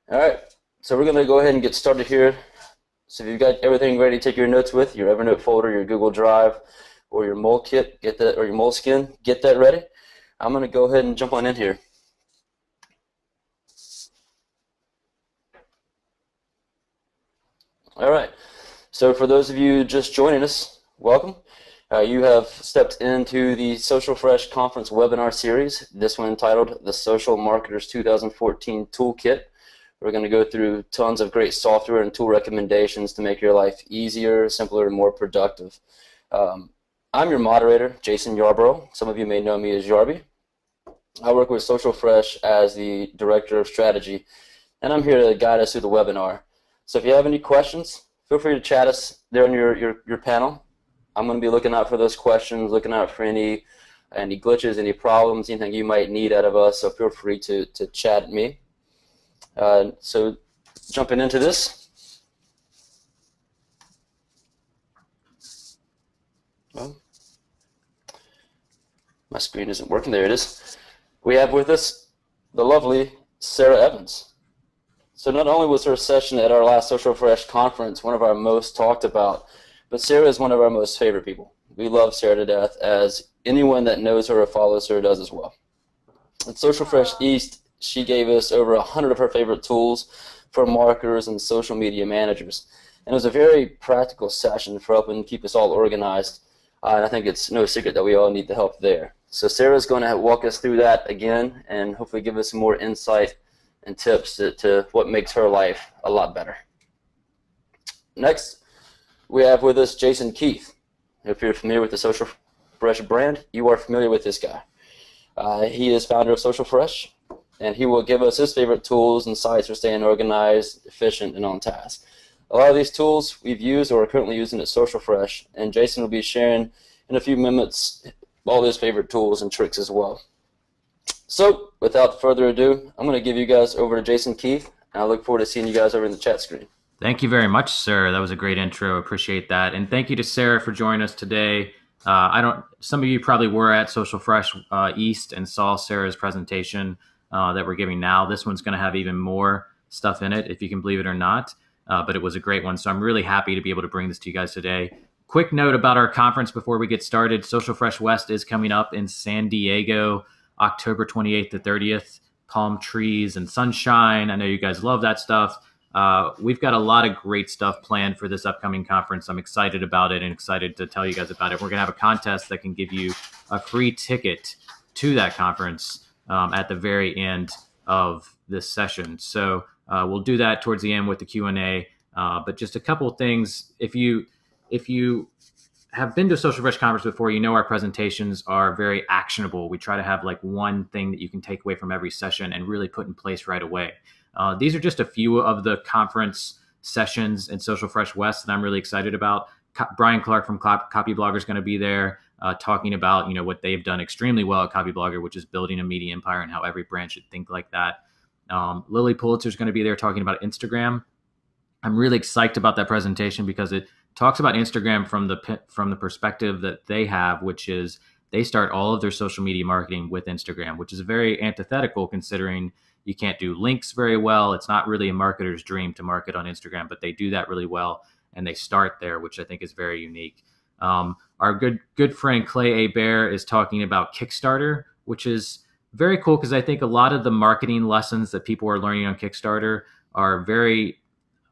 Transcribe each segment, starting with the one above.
All right, so we're going to go ahead and get started here. So if you've got everything ready to take your notes with, your Evernote folder, your Google Drive, or your mole kit, get that, or your Moleskin, get that ready. I'm going to go ahead and jump on in here. All right, so for those of you just joining us, welcome. You have stepped into the Social Fresh Conference webinar series, this one entitled The Social Marketers 2014 Toolkit. We're going to go through tons of great software and tool recommendations to make your life easier, simpler, and more productive. I'm your moderator, Jason Yarbrough. Some of you may know me as Yarby. I work with Social Fresh as the Director of Strategy, and I'm here to guide us through the webinar. So if you have any questions, feel free to chat us there on your panel. I'm going to be looking out for those questions, looking out for any glitches, any problems, anything you might need out of us, so feel free to chat at me. So jumping into this. Well, my screen isn't working. There it is. We have with us the lovely Sarah Evans. So not only was her session at our last Social Fresh conference one of our most talked about, but Sarah is one of our most favorite people. We love Sarah to death, as anyone that knows her or follows her does as well. At Social Fresh East, she gave us over 100 of her favorite tools for marketers and social media managers. And it was a very practical session for helping keep us all organized. And I think it's no secret that we all need the help there. So Sarah's going to walk us through that again and hopefully give us some more insight and tips to what makes her life a lot better. Next, we have with us Jason Keath. If you're familiar with the Social Fresh brand, you are familiar with this guy. He is founder of Social Fresh, and he will give us his favorite tools and sites for staying organized, efficient, and on task. A lot of these tools we've used or are currently using at Social Fresh, and Jason will be sharing in a few minutes all his favorite tools and tricks as well. So, without further ado, I'm going to give you guys over to Jason Keath, and I look forward to seeing you guys over in the chat screen. Thank you very much, sir. That was a great intro. Appreciate that. And thank you to Sarah for joining us today. Some of you probably were at Social Fresh East and saw Sarah's presentation that we're giving now. This one's going to have even more stuff in it, if you can believe it or not. But it was a great one. So I'm really happy to be able to bring this to you guys today. Quick note about our conference before we get started. Social Fresh West is coming up in San Diego, October 28th to 30th. Palm trees and sunshine. I know you guys love that stuff. We've got a lot of great stuff planned for this upcoming conference. I'm excited about it and excited to tell you guys about it. We're going to have a contest that can give you a free ticket to that conference at the very end of this session. So we'll do that towards the end with the Q&A. But just a couple of things. If you have been to a Social Fresh conference before, you know our presentations are very actionable. We try to have like one thing that you can take away from every session and really put in place right away. These are just a few of the conference sessions in Social Fresh West that I'm really excited about. Brian Clark from Copyblogger is going to be there talking about what they've done extremely well at Copyblogger, which is building a media empire and how every brand should think like that. Lily Pulitzer is going to be there talking about Instagram. I'm really excited about that presentation because it talks about Instagram from the perspective that they have, which is they start all of their social media marketing with Instagram, which is very antithetical considering you can't do links very well. It's not really a marketer's dream to market on Instagram, but they do that really well, and they start there, which I think is very unique. Our good friend Clay A. Bear is talking about Kickstarter, which is very cool because I think a lot of the marketing lessons that people are learning on Kickstarter are very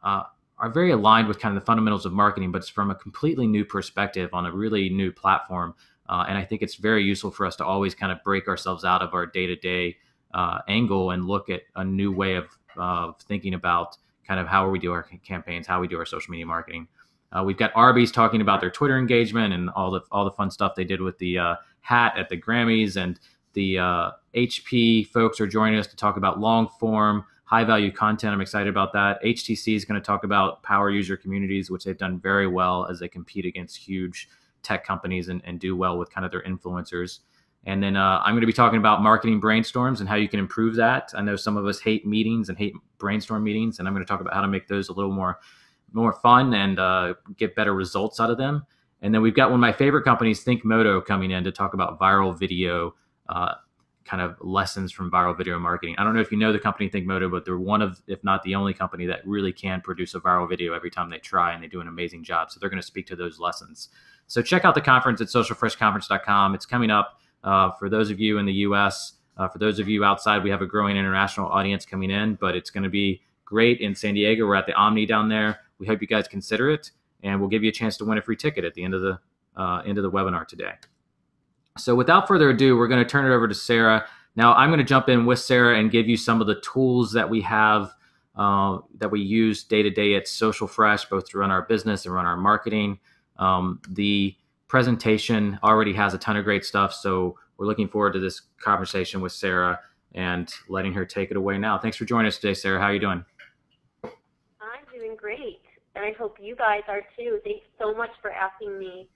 aligned with kind of the fundamentals of marketing, but it's from a completely new perspective on a really new platform. And I think it's very useful for us to always kind of break ourselves out of our day-to-day angle and look at a new way of thinking about kind of how we do our campaigns, how we do our social media marketing. We've got Arby's talking about their Twitter engagement and all the fun stuff they did with the hat at the Grammys, and the HP folks are joining us to talk about long form, high value content. I'm excited about that. HTC is going to talk about power user communities, which they've done very well as they compete against huge tech companies and do well with kind of their influencers. And then I'm going to be talking about marketing brainstorms and how you can improve that. I know some of us hate meetings and hate brainstorm meetings, and I'm going to talk about how to make those a little more fun and get better results out of them. And then we've got one of my favorite companies, ThinkMoto, coming in to talk about viral video kind of lessons from viral video marketing. I don't know if you know the company ThinkModo, but they're one of, if not the only company that really can produce a viral video every time they try, and they do an amazing job. So they're going to speak to those lessons. So check out the conference at socialfreshconference.com. It's coming up for those of you in the U.S. For those of you outside, we have a growing international audience coming in, but it's going to be great in San Diego. We're at the Omni down there. We hope you guys consider it, and we'll give you a chance to win a free ticket at the end of the webinar today. So without further ado, we're going to turn it over to Sarah. Now I'm going to jump in with Sarah and give you some of the tools that we have that we use day to day at Social Fresh, both to run our business and run our marketing. The presentation already has a ton of great stuff, so we're looking forward to this conversation with Sarah and letting her take it away now. Thanks for joining us today, Sarah. How are you doing? I'm doing great, and I hope you guys are too. Thanks so much for asking me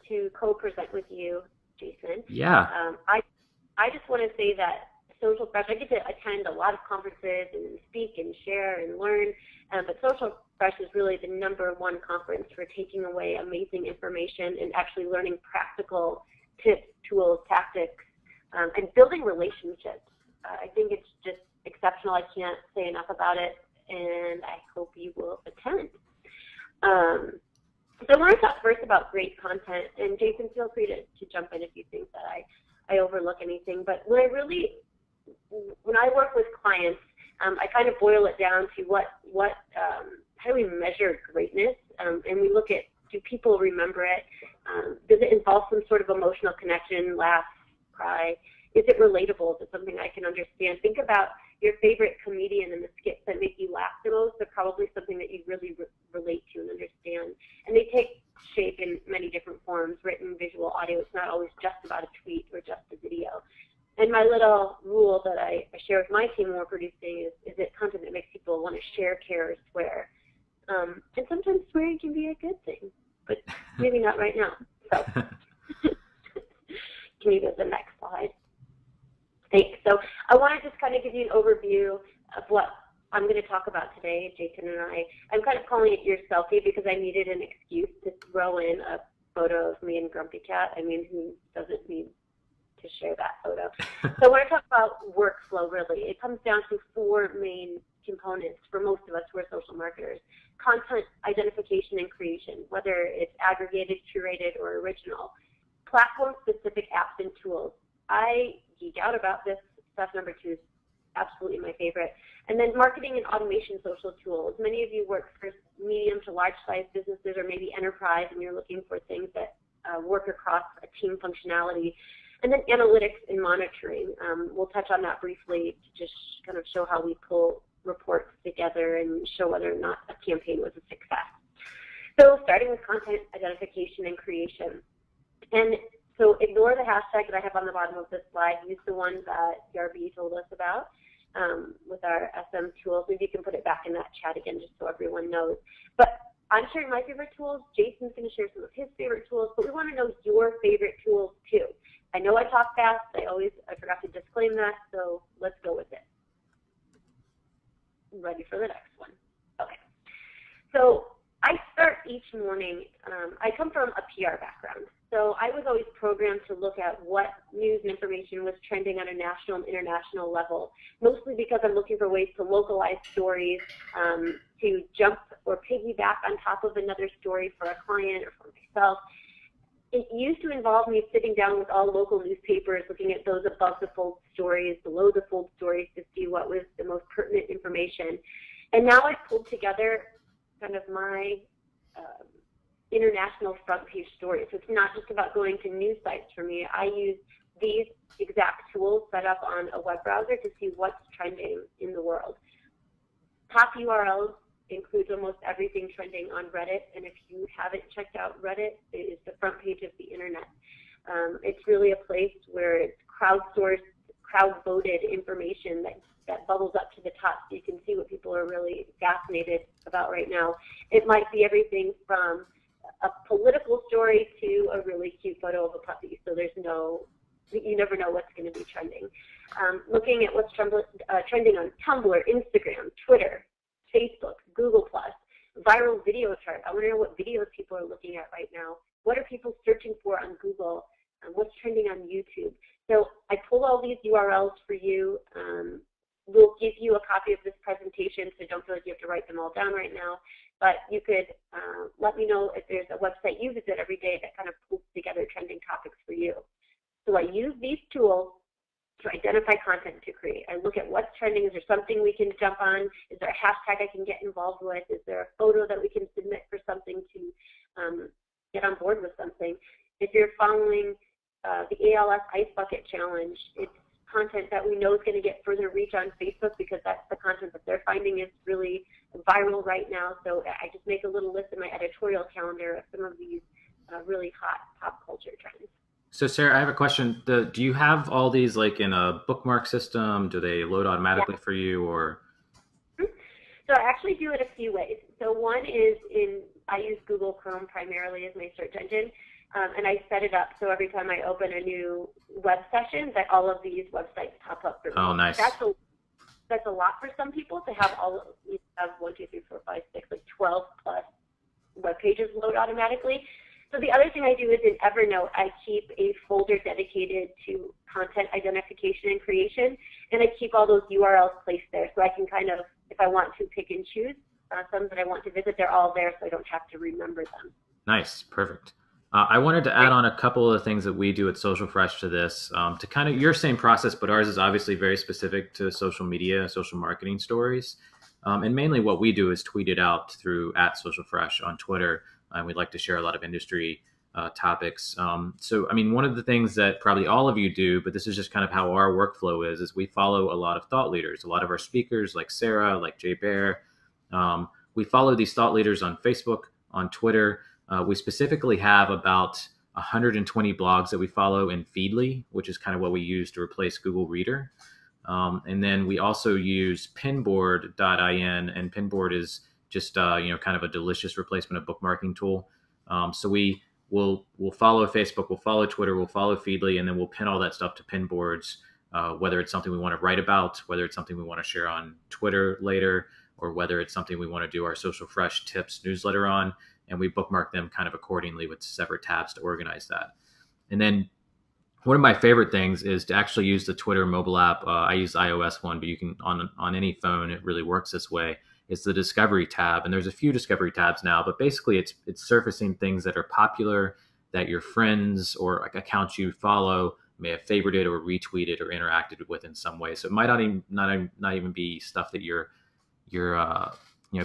to co-present with you, Jason. Yeah. I just want to say that Social Fresh, I get to attend a lot of conferences and speak and share and learn, but Social Fresh is really the #1 conference for taking away amazing information and actually learning practical tips, tools, tactics, and building relationships. I think it's just exceptional. I can't say enough about it, and I hope you will attend. So I want to talk first about great content, and Jason, feel free to jump in if you think that I overlook anything. But when I work with clients, I kind of boil it down to how do we measure greatness, and we look at, do people remember it? Does it involve some sort of emotional connection, laugh, cry? Is it relatable? Is it something I can understand? Think about your favorite comedian and the skits that make you laugh the most. They're probably something that you really relate to and understand. And they take shape in many different forms, written, visual, audio. It's not always just about a tweet or just a video. And my little rule that I share with my team when we're producing is it content that makes people want to share, care, or swear. And sometimes swearing can be a good thing, but maybe not right now. So can you go to the next slide? Thanks. So I want to just kind of give you an overview of what I'm going to talk about today, Jason and I. I'm kind of calling it your selfie because I needed an excuse to throw in a photo of me and Grumpy Cat. I mean, who doesn't need to share that photo? So I want to talk about workflow, really. It comes down to 4 main components for most of us who are social marketers. Content identification and creation, whether it's aggregated, curated, or original. Platform-specific apps and tools. I geek out about this stuff. #2 is absolutely my favorite. And then marketing and automation social tools. Many of you work for medium to large-sized businesses or maybe enterprise, and you're looking for things that work across a team functionality. And then analytics and monitoring. We'll touch on that briefly to just kind of show how we pull reports together and show whether or not a campaign was a success. So starting with content identification and creation. And so ignore the hashtag that I have on the bottom of this slide. Use the one that Yarby told us about with our SM tools. Maybe you can put it back in that chat again just so everyone knows. But I'm sharing my favorite tools. Jason's going to share some of his favorite tools, but we want to know your favorite tools too. I know I talk fast. I forgot to disclaim that, so let's go with it. Ready for the next one. Okay. So I start each morning. I come from a PR background. So I was always programmed to look at what news and information was trending on a national and international level, mostly because I'm looking for ways to localize stories, to jump or piggyback on top of another story for a client or for myself. It used to involve me sitting down with all local newspapers, looking at those above the fold stories, below the fold stories to see what was the most pertinent information. And now I've pulled together kind of my international front page stories. So it's not just about going to news sites for me. I use these exact tools set up on a web browser to see what's trending in the world. Top URLs includes almost everything trending on Reddit, and if you haven't checked out Reddit, it is the front page of the internet. It's really a place where it's crowdsourced, crowd-voted information that bubbles up to the top so you can see what people are really fascinated about right now. It might be everything from a political story to a really cute photo of a puppy, so you never know what's going to be trending. Looking at what's trending on Tumblr, Instagram, Twitter, Facebook, Google+, viral video chart. I want to know what videos people are looking at right now. What are people searching for on Google? What's trending on YouTube? So I pulled all these URLs for you. We'll give you a copy of this presentation, so don't feel like you have to write them all down right now. But you could let me know if there's a website you visit every day that kind of pulls together trending topics for you. So I use these tools to identify content to create. I look at what's trending. Is there something we can jump on? Is there a hashtag I can get involved with? Is there a photo that we can submit for something to get on board with something? If you're following the ALS Ice Bucket Challenge, it's content that we know is going to get further reach on Facebook because that's the content that they're finding is really viral right now. So I just make a little list in my editorial calendar of some of these really hot pop culture trends. So Sarah, I have a question. Do you have all these like in a bookmark system? Do they load automatically for you, or? So I actually do it a few ways. So one is I use Google Chrome primarily as my search engine. And I set it up so every time I open a new web session that all of these websites pop up for me. Oh, nice. That's a lot for some people to have you have 1, 2, 3, 4, 5, 6, like 12 plus web pages load automatically. So the other thing I do is in Evernote, I keep a folder dedicated to content identification and creation, and I keep all those URLs placed there so I can kind of, if I want to pick and choose some that I want to visit, they're all there so I don't have to remember them. Nice, perfect. I wanted to add on a couple of things that we do at Social Fresh to this, to kind of your same process, but ours is obviously very specific to social media, social marketing stories. And mainly what we do is tweet it out through @SocialFresh on Twitter. And we'd like to share a lot of industry topics. So, I mean, one of the things that probably all of you do, but this is just kind of how our workflow is we follow a lot of thought leaders, a lot of our speakers like Sarah, like Jay Bear. We follow these thought leaders on Facebook, on Twitter. We specifically have about 120 blogs that we follow in Feedly, which is kind of what we use to replace Google Reader. And then we also use pinboard.in, and Pinboard is just kind of a delicious replacement of bookmarking tool. So we'll follow Facebook, we'll follow Twitter, we'll follow Feedly, and then we'll pin all that stuff to pinboards, whether it's something we want to write about, whether it's something we want to share on Twitter later, or whether it's something we want to do our Social Fresh tips newsletter on, and we bookmark them kind of accordingly with separate tabs to organize that. And then one of my favorite things is to actually use the Twitter mobile app. I use the iOS one, but you can on any phone, it really works this way. It's the Discovery tab, and there's a few Discovery tabs now, but basically it's surfacing things that are popular that your friends or like accounts you follow may have favorited or retweeted or interacted with in some way. So it might not even be stuff that you're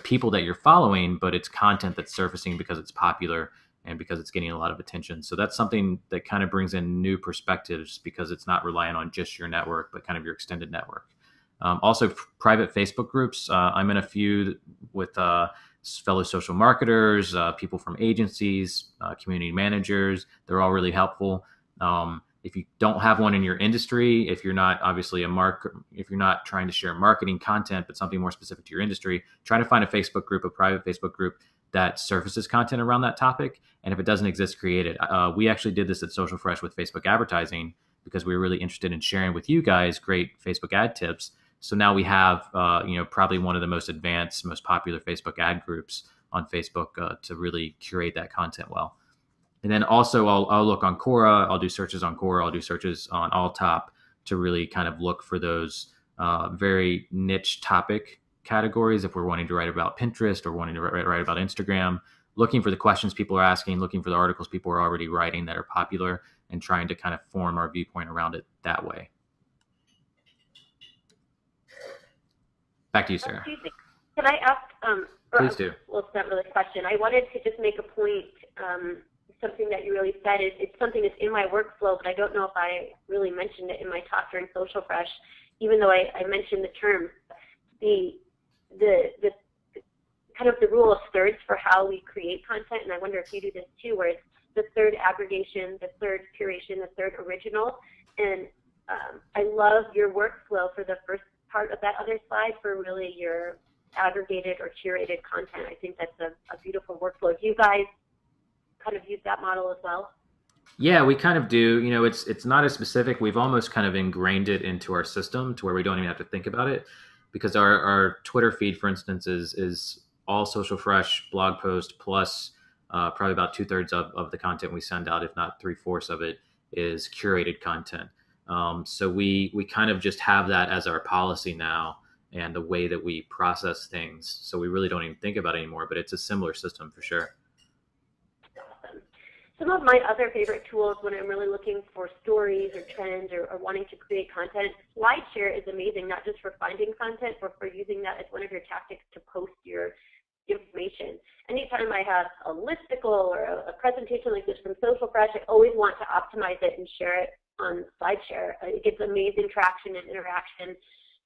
people that you're following, but it's content that's surfacing because it's popular and because it's getting a lot of attention. So that's something that kind of brings in new perspectives because it's not relying on just your network, but kind of your extended network. Also, private Facebook groups. I'm in a few with fellow social marketers, people from agencies, community managers. They're all really helpful. If you don't have one in your industry, if you're not obviously if you're not trying to share marketing content, but something more specific to your industry, try to find a Facebook group, a private Facebook group that surfaces content around that topic. And if it doesn't exist, create it. We actually did this at Social Fresh with Facebook advertising because we were really interested in sharing with you guys great Facebook ad tips. So now we have, probably one of the most advanced, most popular Facebook ad groups on Facebook to really curate that content well. And then also I'll look on Quora. I'll do searches on Quora. I'll do searches on Alltop to really kind of look for those very niche topic categories. If we're wanting to write about Pinterest or wanting to write about Instagram, looking for the questions people are asking, looking for the articles people are already writing that are popular, and trying to kind of form our viewpoint around it that way. Back to you, Sarah. Can I ask? Please do. Well, it's not really a question. I wanted to just make a point. Something that you really said is it's something that's in my workflow, but I don't know if I really mentioned it in my talk during Social Fresh, even though I mentioned the term. The kind of the rule of thirds for how we create content, and I wonder if you do this too, where it's the third aggregation, the third curation, the third original. And I love your workflow for the first part of that other slide for really your aggregated or curated content. I think that's a beautiful workflow. Do you guys kind of use that model as well? Yeah, we kind of do. It's not as specific. We've almost kind of ingrained it into our system to where we don't even have to think about it, because our Twitter feed, for instance, is all Social Fresh blog post plus probably about 2/3 of the content we send out, if not 3/4 of it, is curated content. So we kind of just have that as our policy now and the way that we process things. So we really don't even think about it anymore, but it's a similar system for sure. Awesome. Some of my other favorite tools when I'm really looking for stories or trends or wanting to create content, SlideShare is amazing, not just for finding content, but for using that as one of your tactics to post your information. Anytime I have a listicle or a presentation like this from SocialFresh, I always want to optimize it and share it on SlideShare. It gets amazing traction and interaction.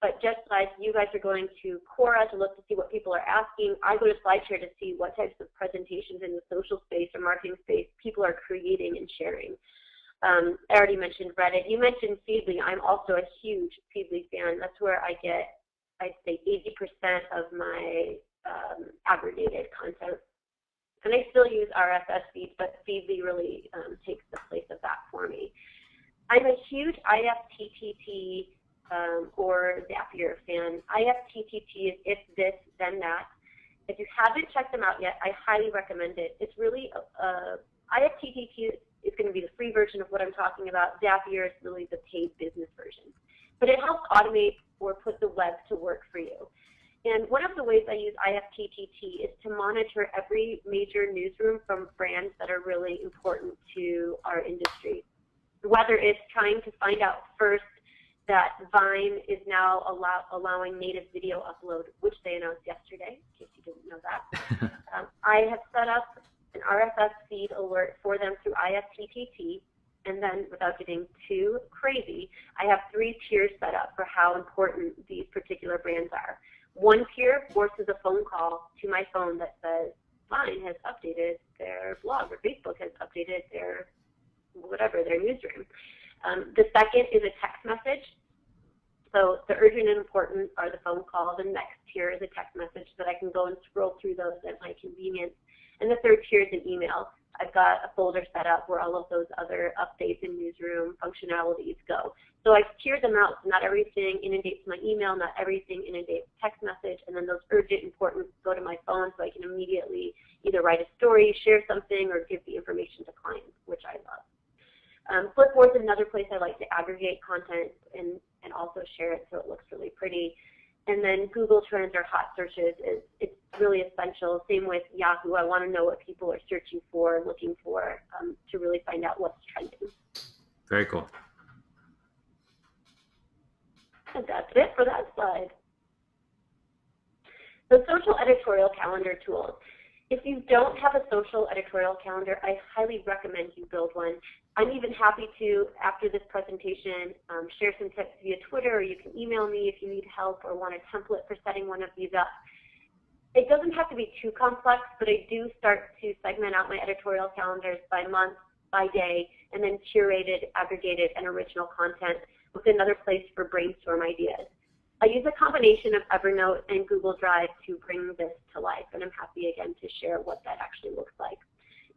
But just like you guys are going to Quora to look to see what people are asking, I go to SlideShare to see what types of presentations in the social space or marketing space people are creating and sharing. I already mentioned Reddit. You mentioned Feedly. I'm also a huge Feedly fan. That's where I get, I'd say, 80% of my aggregated content. And I still use RSS feeds, but Feedly really takes the place of that for me. I'm a huge IFTTT or Zapier fan. IFTTT is if this, then that. If you haven't checked them out yet, I highly recommend it. It's really, IFTTT is going to be the free version of what I'm talking about. Zapier is really the paid business version. But it helps automate or put the web to work for you. And one of the ways I use IFTTT is to monitor every major newsroom from brands that are really important to our industry. Whether it's trying to find out first that Vine is now allowing native video upload, which they announced yesterday, in case you didn't know that. I have set up an RSS feed alert for them through IFTTT, and then without getting too crazy, I have 3 tiers set up for how important these particular brands are. One tier forces a phone call to my phone that says, Vine has updated their blog, or Facebook has updated their whatever, their newsroom. The second is a text message. So the urgent and important are the phone calls. The next tier is a text message so that I can go and scroll through those at my convenience. And the third tier is an email. I've got a folder set up where all of those other updates and newsroom functionalities go. So I've tiered them out so not everything inundates my email, not everything inundates text message, and then those urgent important go to my phone so I can immediately either write a story, share something, or give the information to clients, which I love. Flipboard is another place I like to aggregate content and also share it so it looks really pretty. And then Google Trends or hot searches it's really essential. Same with Yahoo. I want to know what people are searching for, looking for, to really find out what's trending. Very cool. And that's it for that slide. The social editorial calendar tools. If you don't have a social editorial calendar, I highly recommend you build one. I'm even happy to, after this presentation, share some tips via Twitter, or you can email me if you need help or want a template for setting one of these up. It doesn't have to be too complex, but I do start to segment out my editorial calendars by month, by day, and then curated, aggregated, and original content with another place for brainstorm ideas. I use a combination of Evernote and Google Drive to bring this to life, and I'm happy again to share what that actually looks like.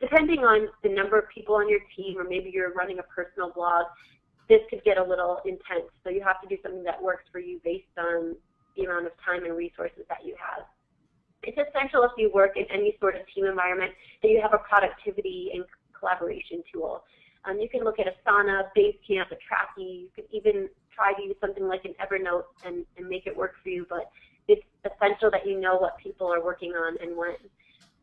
Depending on the number of people on your team, or maybe you're running a personal blog, this could get a little intense. So you have to do something that works for you based on the amount of time and resources that you have. It's essential if you work in any sort of team environment that you have a productivity and collaboration tool. You can look at Asana, Basecamp, a Trackie. You could even try to use something like an Evernote and make it work for you, but it's essential that you know what people are working on and when.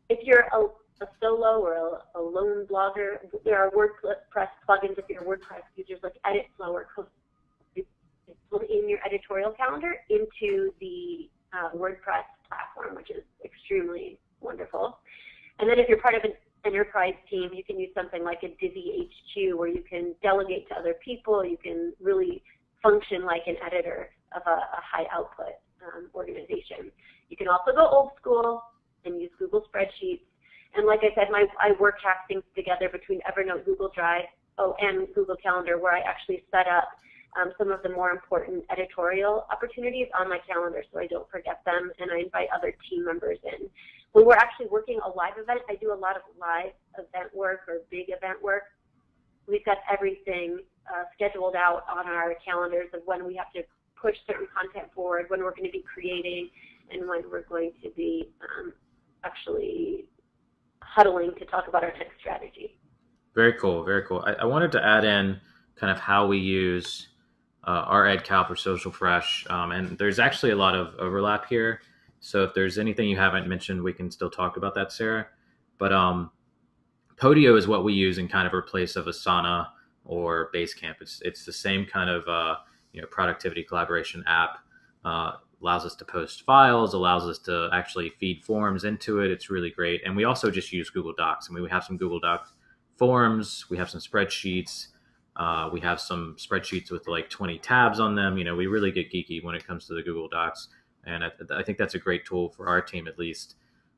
If you're a solo or a lone blogger, there are WordPress plugins if you're WordPress users like EditFlow or Code. You put in your editorial calendar into the WordPress platform, which is extremely wonderful. And then if you're part of an enterprise team, you can use something like a Divi HQ where you can delegate to other people. You can really function like an editor of a high output organization. You can also go old school and use Google spreadsheets. And like I said, I work hack things together between Evernote, Google Drive, and Google Calendar, where I actually set up some of the more important editorial opportunities on my calendar so I don't forget them, and I invite other team members in. When we're actually working a live event, I do a lot of live event work or big event work. We've got everything scheduled out on our calendars of when we have to push certain content forward, when we're going to be creating, and when we're going to be actually huddling to talk about our next strategy. Very cool, very cool. I wanted to add in kind of how we use our EdCal for Social Fresh, and there's actually a lot of overlap here. So if there's anything you haven't mentioned, we can still talk about that, Sarah. But Podio is what we use in kind of replace of Asana or Basecamp. It's the same kind of productivity collaboration app. Allows us to post files, allows us to actually feed forms into it. It's really great. And we also just use Google Docs. I mean, we have some Google Docs forms, we have some spreadsheets, we have some spreadsheets with like 20 tabs on them. We really get geeky when it comes to the Google Docs. And I think that's a great tool for our team, at least.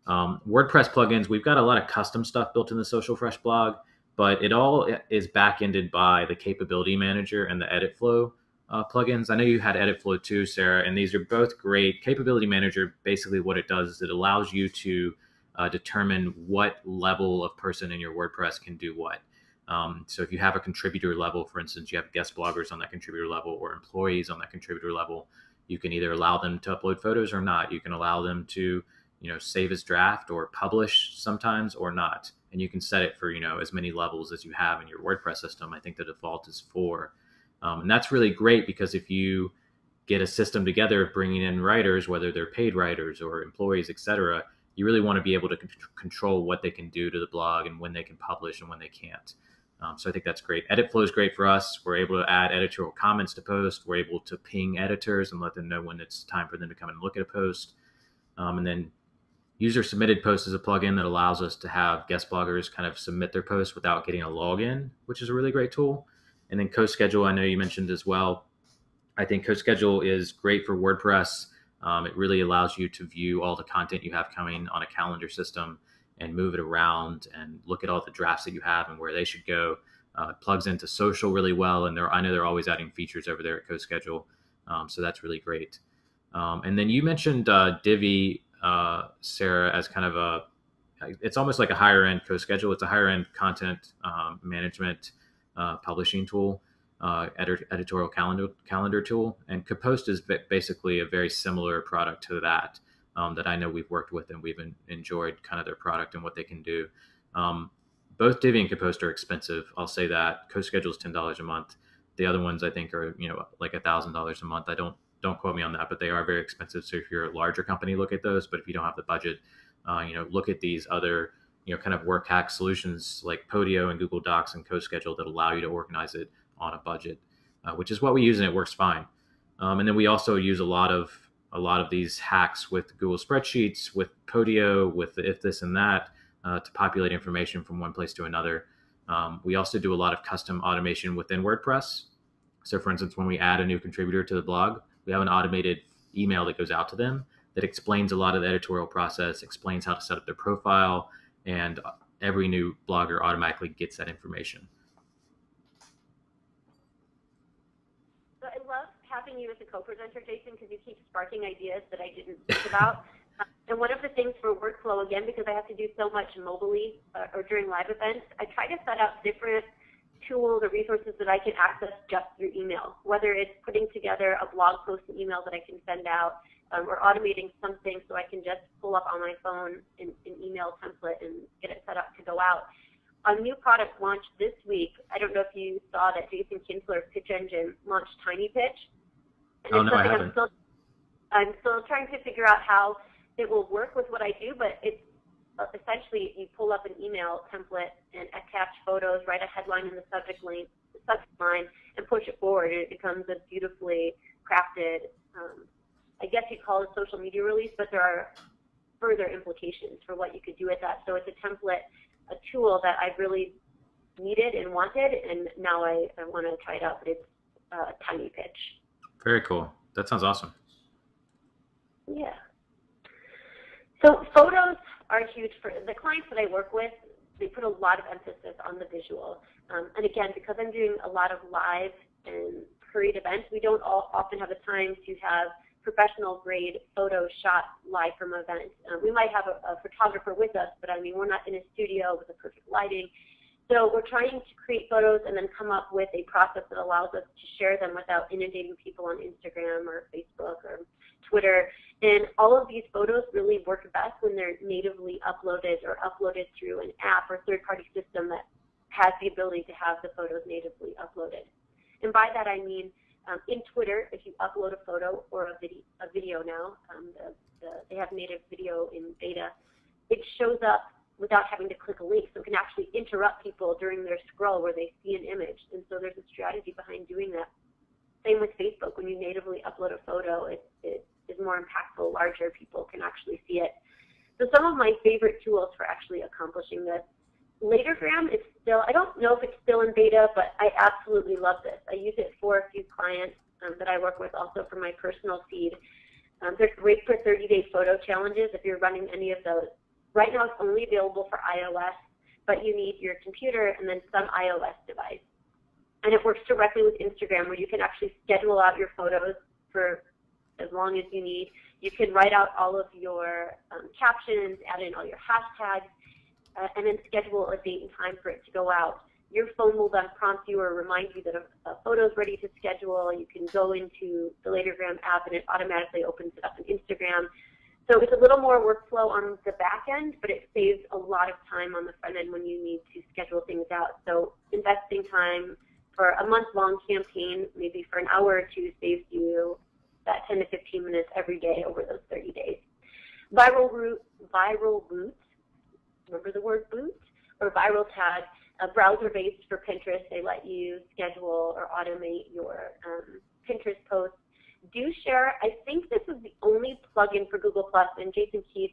WordPress plugins, we've got a lot of custom stuff built in the Social Fresh blog, but it all is back-ended by the Capability Manager and the Edit Flow plugins. I know you had Edit Flow too, Sarah, and these are both great. Capability Manager, basically what it does is it allows you to determine what level of person in your WordPress can do what. So if you have a contributor level, for instance, you have guest bloggers on that contributor level or employees on that contributor level, you can either allow them to upload photos or not. You can allow them to save as draft or publish sometimes or not. And you can set it for, as many levels as you have in your WordPress system. I think the default is 4. And that's really great because if you get a system together of bringing in writers, whether they're paid writers or employees, etc., you really want to be able to control what they can do to the blog and when they can publish and when they can't. So I think that's great. Edit Flow is great for us. We're able to add editorial comments to post. We're able to ping editors and let them know when it's time for them to come and look at a post. And then user submitted post is a plugin that allows us to have guest bloggers kind of submit their posts without getting a login, which is a really great tool. And then CoSchedule, I know you mentioned as well. I think CoSchedule is great for WordPress. It really allows you to view all the content you have coming on a calendar system and move it around and look at all the drafts that you have and where they should go. It plugs into social really well, and I know they're always adding features over there at CoSchedule, so that's really great. And then you mentioned Divi, Sarah, as kind of it's almost like a higher end CoSchedule. It's a higher end content management publishing tool, editorial calendar tool. And Compost is basically a very similar product to that I know we've worked with and we've enjoyed kind of their product and what they can do. Both Divi and Compost are expensive. I'll say that. CoSchedule is $10 a month. The other ones I think are like $1,000 a month. Don't quote me on that, but they are very expensive. So if you're a larger company, look at those. But if you don't have the budget, look at these other, kind of work hack solutions like Podio and Google Docs and CoSchedule that allow you to organize it on a budget, which is what we use, and it works fine. And then we also use a lot of these hacks with Google Spreadsheets, with Podio, with the if this and that to populate information from one place to another. We also do a lot of custom automation within WordPress. So for instance, when we add a new contributor to the blog, we have an automated email that goes out to them that explains a lot of the editorial process, explains how to set up their profile, and every new blogger automatically gets that information. So I love having you as a co-presenter, Jason, because you keep sparking ideas that I didn't think about. And one of the things for workflow, again, because I have to do so much mobily or during live events, I try to set up different tools or resources that I can access just through email, whether it's putting together a blog post and email that I can send out or automating something so I can just pull up on my phone an email template and get it set up to go out. A new product launched this week. I don't know if you saw that Jason Kinsler, Pitch Engine, launched Tiny Pitch. And oh, no, I haven't. I'm still trying to figure out how it will work with what I do, but it's essentially you pull up an email template and attach photos, write a headline in the subject line, and push it forward, and it becomes a beautifully crafted, I guess you'd call it a social media release, but there are further implications for what you could do with that. So it's a template, a tool that I've really needed and wanted, and now I want to try it out, but it's a Tiny Pitch. Very cool. That sounds awesome. Yeah. So photos are huge for the clients that I work with. They put a lot of emphasis on the visual. And again, because I'm doing a lot of live and hurried events, we don't often have the time to have professional grade photos shot live from events. We might have a photographer with us, but I mean, we're not in a studio with the perfect lighting. So we're trying to create photos and then come up with a process that allows us to share them without inundating people on Instagram or Facebook or Twitter. And all of these photos really work best when they're natively uploaded or uploaded through an app or third-party system that has the ability to have the photos natively uploaded. And by that I mean In Twitter, if you upload a photo or a video now, they have native video in beta, it shows up without having to click a link, so it can actually interrupt people during their scroll where they see an image. And so there's a strategy behind doing that. Same with Facebook. When you natively upload a photo, it is more impactful, larger, people can actually see it. So some of my favorite tools for actually accomplishing this. Latergram is still, I don't know if it's still in beta, but I absolutely love this. I use it for a few clients that I work with, also for my personal feed. They're great for 30-day photo challenges if you're running any of those. Right now it's only available for iOS, but you need your computer and then some iOS device. And it works directly with Instagram, where you can actually schedule out your photos for as long as you need. You can write out all of your captions, add in all your hashtags, and then schedule a date and time for it to go out. Your phone will then prompt you or remind you that a photo is ready to schedule. You can go into the Latergram app and it automatically opens it up in Instagram. So it's a little more workflow on the back end, but it saves a lot of time on the front end when you need to schedule things out. So investing time for a month-long campaign, maybe for an hour or two, saves you that 10 to 15 minutes every day over those 30 days. Viral Root, remember the word boot, or Viral Tag, browser-based for Pinterest. They let you schedule or automate your Pinterest posts. Do Share, I think this is the only plugin for Google+, and Jason Keath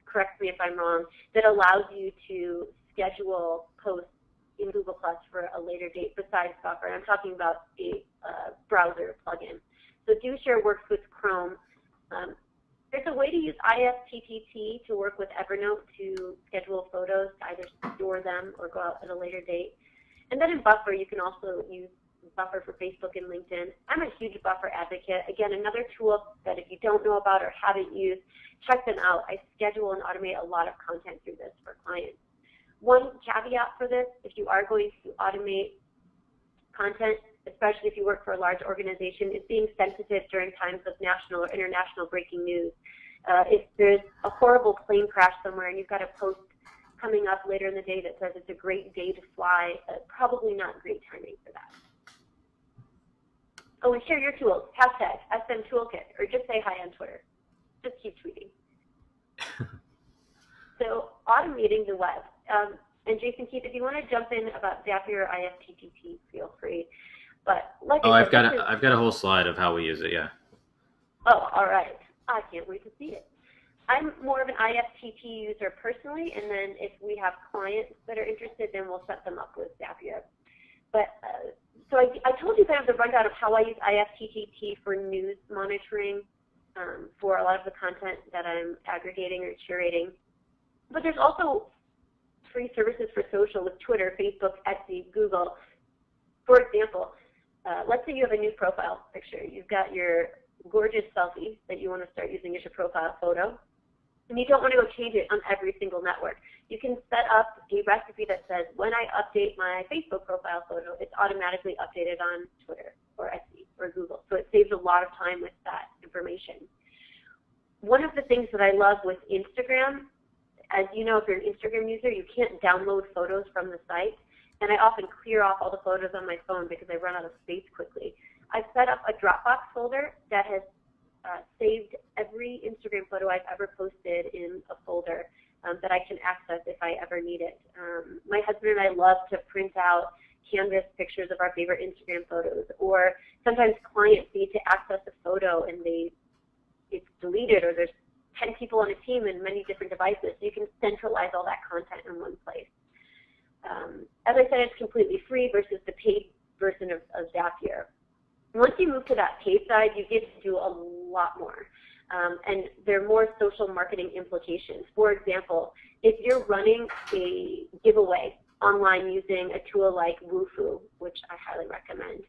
corrects me if I'm wrong, that allows you to schedule posts in Google+ for a later date besides Buffer. And I'm talking about a browser plugin. So Do Share works with Chrome. There's a way to use IFTTT to work with Evernote to schedule photos, to either store them or go out at a later date. And then in Buffer, you can also use Buffer for Facebook and LinkedIn. I'm a huge Buffer advocate. Again, another tool that if you don't know about or haven't used, check them out. I schedule and automate a lot of content through this for clients. One caveat for this, if you are going to automate content, especially if you work for a large organization, is being sensitive during times of national or international breaking news. If there's a horrible plane crash somewhere and you've got a post coming up later in the day that says it's a great day to fly, probably not great timing for that. Oh, and share your tools, hashtag #SMToolkit, or just say hi on Twitter. Just keep tweeting. So automating the web. And Jason Keath, if you want to jump in about Zapier or IFTTT, feel free. But like I've got a whole slide of how we use it. Yeah. Oh, all right. I can't wait to see it. I'm more of an IFTT user personally, and then if we have clients that are interested, then we'll set them up with Zapier. But so I told you kind of the rundown of how I use IFTTT for news monitoring for a lot of the content that I'm aggregating or curating. But there's also free services for social with Twitter, Facebook, Etsy, Google. For example, let's say you have a new profile picture. You've got your gorgeous selfie that you want to start using as your profile photo, and you don't want to go change it on every single network. You can set up a recipe that says, when I update my Facebook profile photo, it's automatically updated on Twitter or Etsy or Google. So it saves a lot of time with that information. One of the things that I love with Instagram, as you know, if you're an Instagram user, you can't download photos from the site. And I often clear off all the photos on my phone because I run out of space quickly. I've set up a Dropbox folder that has saved every Instagram photo I've ever posted in a folder that I can access if I ever need it. My husband and I love to print out canvas pictures of our favorite Instagram photos, or sometimes clients need to access a photo and it's deleted, or there's 10 people on a team and many different devices. So you can centralize all that content in one place. As I said, it's completely free versus the paid version of Zapier. Once you move to that paid side, you get to do a lot more. And there are more social marketing implications. For example, if you're running a giveaway online using a tool like Woohoo, which I highly recommend,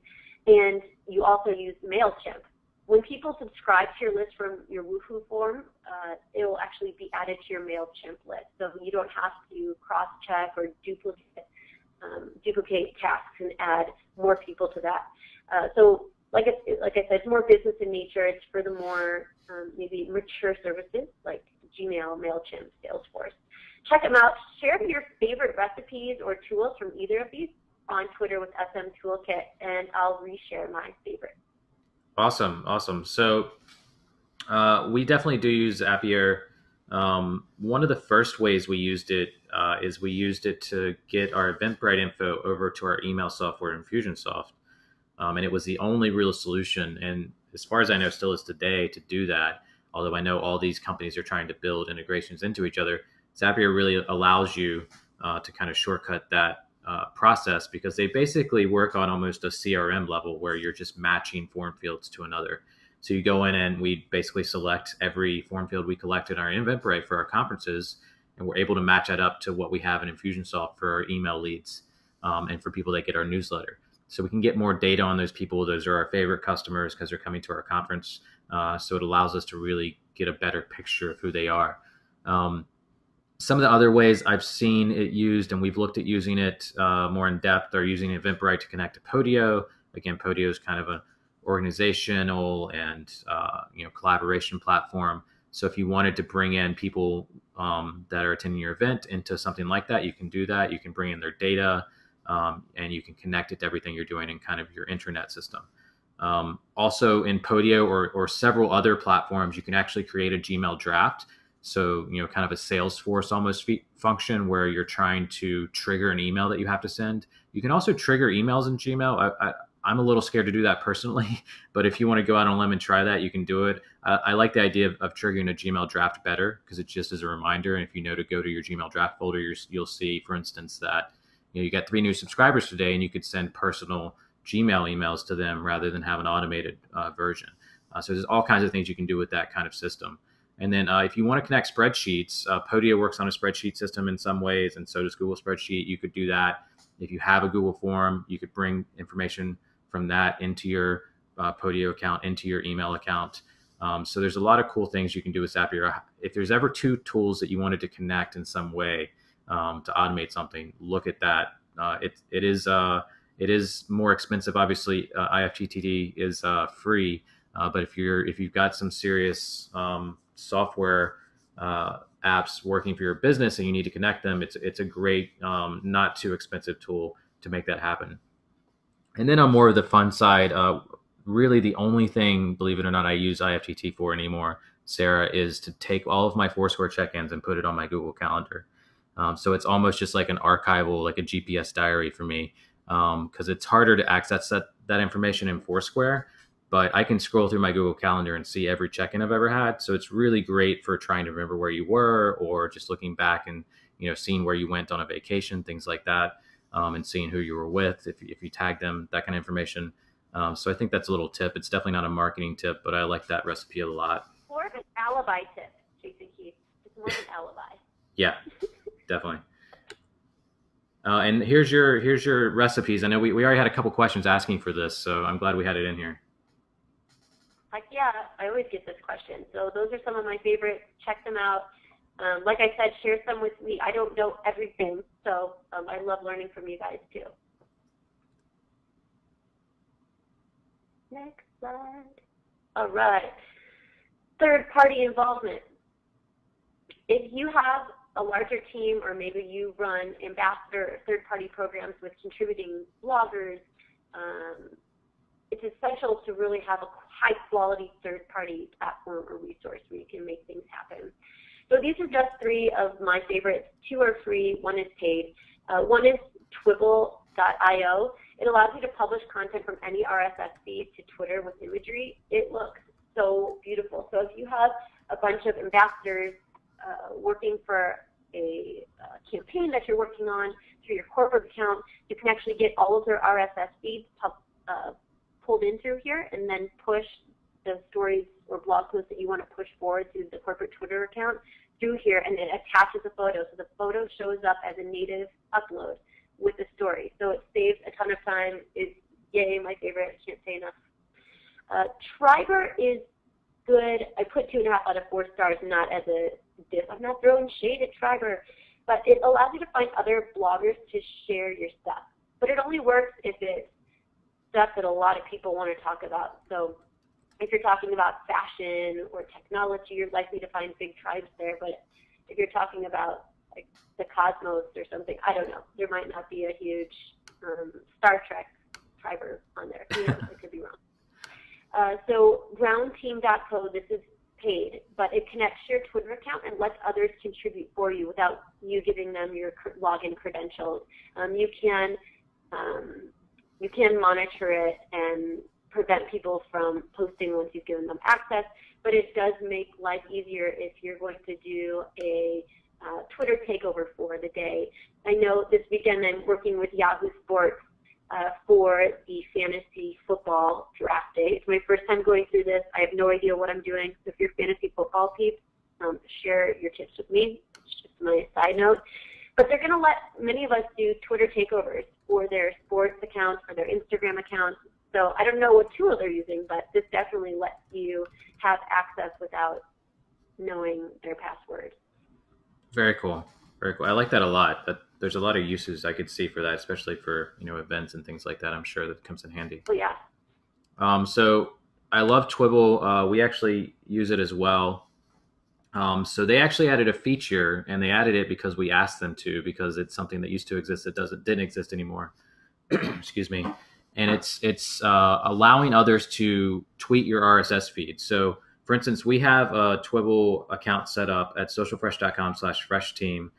and you also use MailChimp, when people subscribe to your list from your Woohoo form, it will actually be added to your MailChimp list. So you don't have to cross-check or duplicate tasks and add more people to that. So like I said, it's more business in nature. It's for the more maybe mature services like Gmail, MailChimp, Salesforce. Check them out. Share your favorite recipes or tools from either of these on Twitter with SM Toolkit, and I'll reshare my favorite. Awesome, awesome. So we definitely do use Zapier. One of the first ways we used it is we used it to get our Eventbrite info over to our email software, Infusionsoft. And it was the only real solution, and as far as I know, still is today, to do that. Although I know all these companies are trying to build integrations into each other, Zapier really allows you to kind of shortcut that process, because they basically work on almost a CRM level where you're just matching form fields to another. So you go in and we basically select every form field we collect in our Eventbrite for our conferences, and we're able to match that up to what we have in Infusionsoft for our email leads and for people that get our newsletter. So we can get more data on those people. Those are our favorite customers because they're coming to our conference. So it allows us to really get a better picture of who they are. Some of the other ways I've seen it used, and we've looked at using it more in depth, are using Eventbrite to connect to Podio. Again, Podio is kind of an organizational and collaboration platform. So if you wanted to bring in people that are attending your event into something like that, you can do that. You can bring in their data. And you can connect it to everything you're doing in kind of your intranet system. Also in Podio or several other platforms, you can actually create a Gmail draft. So, kind of a Salesforce almost function where you're trying to trigger an email that you have to send. You can also trigger emails in Gmail. I'm a little scared to do that personally, but if you want to go out on a limb and try that, you can do it. I like the idea of triggering a Gmail draft better because it just is a reminder. And if you know to go to your Gmail draft folder, you'll see, for instance, that you got 3 new subscribers today, and you could send personal Gmail emails to them rather than have an automated version. So there's all kinds of things you can do with that kind of system. And then if you want to connect spreadsheets, Podio works on a spreadsheet system in some ways, and so does Google Spreadsheet. You could do that. If you have a Google form, you could bring information from that into your Podio account, into your email account. So there's a lot of cool things you can do with Zapier. If there's ever 2 tools that you wanted to connect in some way to automate something, look at that. It is more expensive. Obviously, IFTTT is free, but if you've got some serious software apps working for your business and you need to connect them, it's a great, not too expensive tool to make that happen. And then on more of the fun side, really the only thing, believe it or not, I use IFTTT for anymore, Sarah, is to take all of my Foursquare check-ins and put it on my Google Calendar. So it's almost just like an archival, like a GPS diary for me, because it's harder to access that information in Foursquare, but I can scroll through my Google Calendar and see every check-in I've ever had. So it's really great for trying to remember where you were, or just looking back and seeing where you went on a vacation, things like that, and seeing who you were with, if you tag them, that kind of information. So I think that's a little tip. It's definitely not a marketing tip, but I like that recipe a lot. More of an alibi tip, Jason Keath. It's more of an alibi. Yeah, definitely. And here's your recipes. I know we already had a couple questions asking for this, so I'm glad we had it in here. Like, yeah, I always get this question. So those are some of my favorites. Check them out. Like I said, share some with me. I don't know everything, so I love learning from you guys too. Next slide. All right. Third-party involvement. If you have a larger team, or maybe you run ambassador third-party programs with contributing bloggers, it's essential to really have a high-quality third-party platform or resource where you can make things happen. So these are just 3 of my favorites. 2 are free, 1 is paid. One is Twibble.io. It allows you to publish content from any RSS feed to Twitter with imagery. It looks so beautiful. So if you have a bunch of ambassadors working for a campaign that you're working on through your corporate account, you can actually get all of their RSS feeds pulled in through here, and then push the stories or blog posts that you want to push forward to the corporate Twitter account through here, and it attaches a photo. So the photo shows up as a native upload with the story. So it saves a ton of time. It's, yay, my favorite. I can't say enough. Triber is good. I put 2.5 out of 4 stars, not as a diss. I'm not throwing shade at Triber, but it allows you to find other bloggers to share your stuff. But it only works if it's stuff that a lot of people want to talk about. So if you're talking about fashion or technology, you're likely to find big tribes there. But if you're talking about like the cosmos or something, I don't know, there might not be a huge Star Trek Triber on there. You know, it could be wrong. So roundteam.co, this is paid, but it connects your Twitter account and lets others contribute for you without you giving them your login credentials. You can monitor it and prevent people from posting once you've given them access, but it does make life easier if you're going to do a Twitter takeover for the day. I know this weekend I'm working with Yahoo Sports for the fantasy football draft day. It's my first time going through this. I have no idea what I'm doing. So if you're fantasy football peeps, share your tips with me. It's just my side note. But they're going to let many of us do Twitter takeovers for their sports accounts, for their Instagram accounts. So I don't know what tool they're using, but this definitely lets you have access without knowing their password. Very cool. Very cool. I like that a lot. But there's a lot of uses I could see for that, especially for, you know, events and things like that. I'm sure that comes in handy. Oh, yeah. So I love Twibble. We actually use it as well. So they actually added a feature, and they added it because we asked them to, because it's something that used to exist that didn't exist anymore. Excuse me. And it's allowing others to tweet your RSS feed. So, for instance, we have a Twibble account set up at socialfresh.com/fresh-team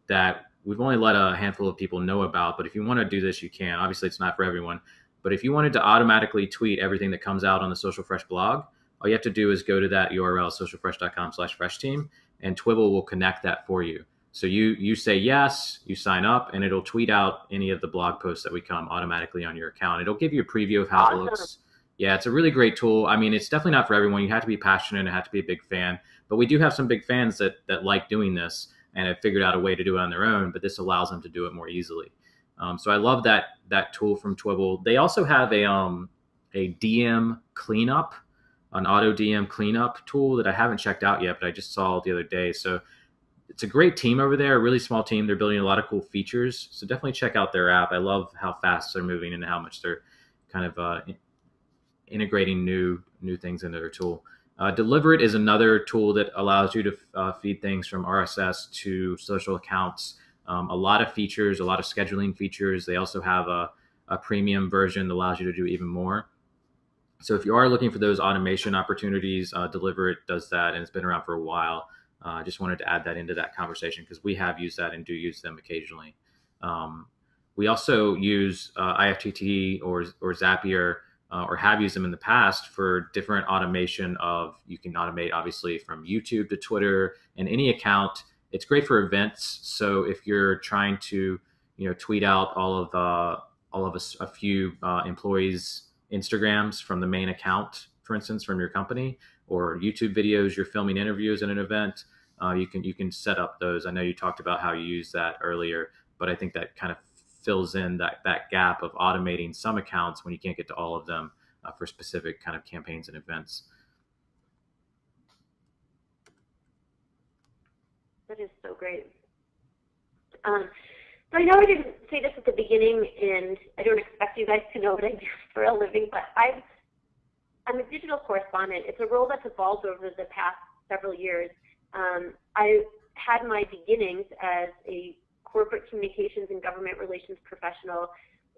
that we've only let a handful of people know about. But if you want to do this, you can. Obviously, it's not for everyone. But if you wanted to automatically tweet everything that comes out on the Social Fresh blog, all you have to do is go to that URL, socialfresh.com/fresh-team, and Twibble will connect that for you. So you say yes, you sign up, and it'll tweet out any of the blog posts that we come automatically on your account. It'll give you a preview of how it looks. Yeah, it's a really great tool. I mean, it's definitely not for everyone. You have to be passionate and have to be a big fan. But we do have some big fans that like doing this and have figured out a way to do it on their own, but this allows them to do it more easily. So I love that tool from Twibble. They also have a DM cleanup, an auto DM cleanup tool that I haven't checked out yet, but I just saw the other day. So it's a great team over there, a really small team. They're building a lot of cool features. So definitely check out their app. I love how fast they're moving and how much they're kind of integrating new things into their tool. Deliver It is another tool that allows you to feed things from RSS to social accounts. A lot of features, a lot of scheduling features. They also have a premium version that allows you to do even more. So if you are looking for those automation opportunities, Deliver It does that, and it's been around for a while. I just wanted to add that into that conversation because we have used that and do use them occasionally. We also use IFTTT or Zapier, or have used them in the past for different automation of, you can automate obviously from YouTube to Twitter and any account. It's great for events. So if you're trying to, tweet out all of a few employees' Instagrams from the main account, for instance, from your company, or YouTube videos, you're filming interviews at an event, you can set up those. I know you talked about how you use that earlier, but I think that kind of fills in that gap of automating some accounts when you can't get to all of them for specific kind of campaigns and events. That is so great. So I know I didn't say this at the beginning, and I don't expect you guys to know what I do for a living, but I'm a digital correspondent. It's a role that's evolved over the past several years. I had my beginnings as a corporate communications and government relations professional.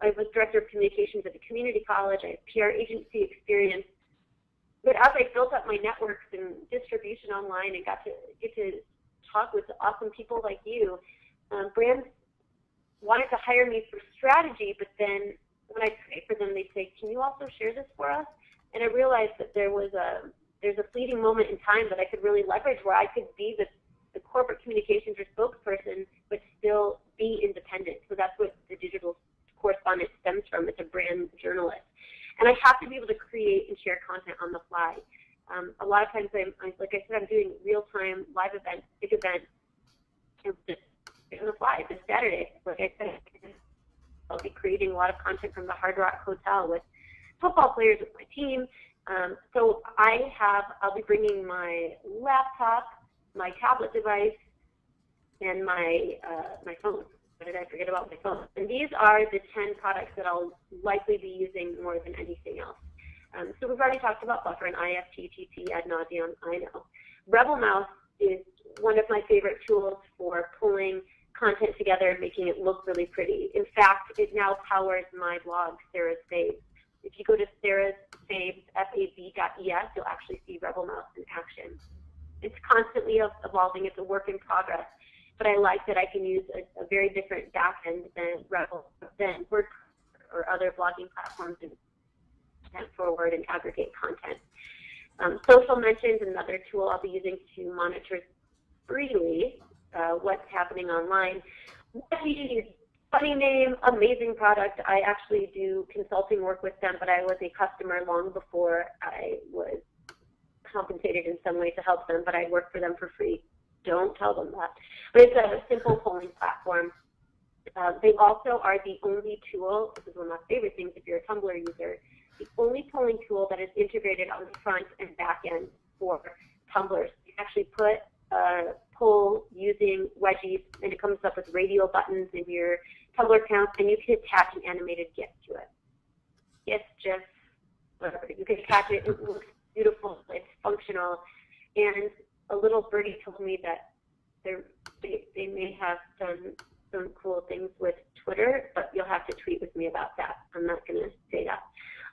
I was director of communications at a community college. I had PR agency experience. But as I built up my networks and distribution online and got to get to talk with awesome people like you, brands wanted to hire me for strategy, but then when I create for them, they'd say, "Can you also share this for us?" And I realized that there's a fleeting moment in time that I could really leverage where I could be the corporate communications or spokesperson, but still be independent. So that's what the digital correspondent stems from. It's a brand journalist. And I have to be able to create and share content on the fly. A lot of times, like I said, I'm doing real-time live events, big events, on the fly this Saturday. Like I said, I'll be creating a lot of content from the Hard Rock Hotel with football players with my team. So I'll be bringing my laptop, my tablet device, and my phone. What did I forget about my phone? And these are the 10 products that I'll likely be using more than anything else. So we've already talked about Buffer and IFTTT ad nauseum, I know. Rebel Mouse is one of my favorite tools for pulling content together and making it look really pretty. In fact, it now powers my blog, Sarah's Faves. If you go to faves, fav.es, you'll actually see Rebel Mouse in action. It's constantly evolving. It's a work in progress. But I like that I can use a very different backend than WordPress or other blogging platforms and forward and aggregate content. Social mentions, another tool I'll be using to monitor freely what's happening online. Funny name, amazing product. I actually do consulting work with them, but I was a customer long before I was compensated in some way to help them, but I work for them for free. Don't tell them that. But it's a simple polling platform. They also are the only tool, this is one of my favorite things if you're a Tumblr user, the only polling tool that is integrated on the front and back end for Tumblr. You actually put a poll using wedgies, and it comes up with radial buttons in your Tumblr account, and you can attach an animated GIF to it. It's just whatever. You can attach it. It looks beautiful. It's functional. And a little birdie told me that they may have done some cool things with Twitter, but you'll have to tweet with me about that. I'm not going to say that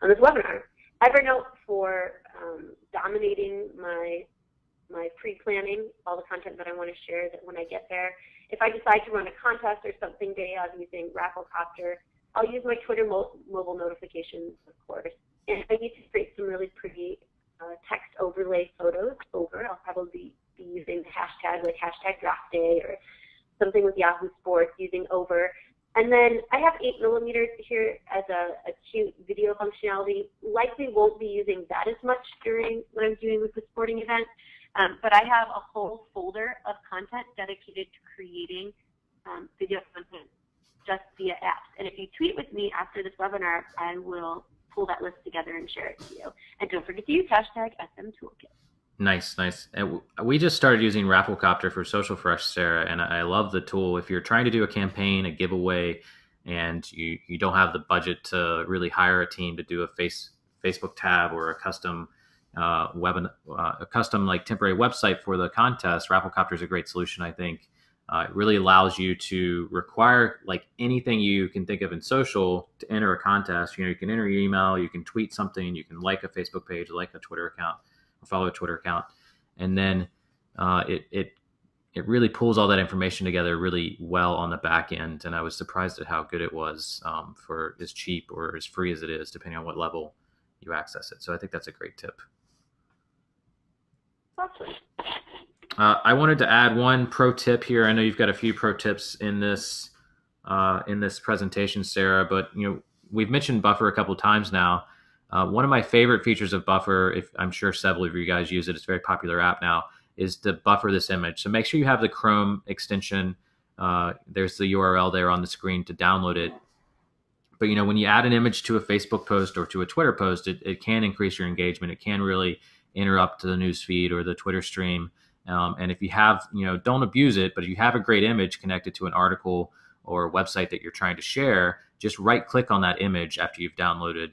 on this webinar. Evernote for dominating my pre-planning, all the content that I want to share that when I get there. If I decide to run a contest or something day, I'm using Rafflecopter. I'll use my Twitter mobile notifications, of course. And if I need to create some really pretty text overlay photos I'll probably be using the hashtag, like hashtag draft day or something with Yahoo Sports using over. And then I have 8mm here as a cute video functionality. Likely won't be using that as much during what I'm doing with the sporting event, but I have a whole folder of content dedicated to creating video content just via apps. And if you tweet with me after this webinar, I will pull that list together and share it to you. And don't forget to use hashtag #SMToolkit. Nice, nice. And we just started using Rafflecopter for socialfresh, Sarah, and I love the tool. If you're trying to do a campaign, a giveaway, and you don't have the budget to really hire a team to do a Facebook tab or a custom like temporary website for the contest, Rafflecopter is a great solution, I think. It really allows you to require like anything you can think of in social to enter a contest. You know, you can enter your email, you can tweet something, you can like a Facebook page, like a Twitter account, or follow a Twitter account, and then it really pulls all that information together really well on the back end. And I was surprised at how good it was for as cheap or as free as it is, depending on what level you access it. So I think that's a great tip. Awesome. I wanted to add one pro tip here. I know you've got a few pro tips in this presentation, Sarah, but we've mentioned Buffer a couple of times now. One of my favorite features of Buffer, if I'm sure several of you guys use it, it's a very popular app now, is to buffer this image. So make sure you have the Chrome extension. There's the URL there on the screen to download it. But when you add an image to a Facebook post or to a Twitter post, it can increase your engagement. It can really interrupt the news feed or the Twitter stream. And if you have, don't abuse it, but if you have a great image connected to an article or a website that you're trying to share, just right click on that image after you've downloaded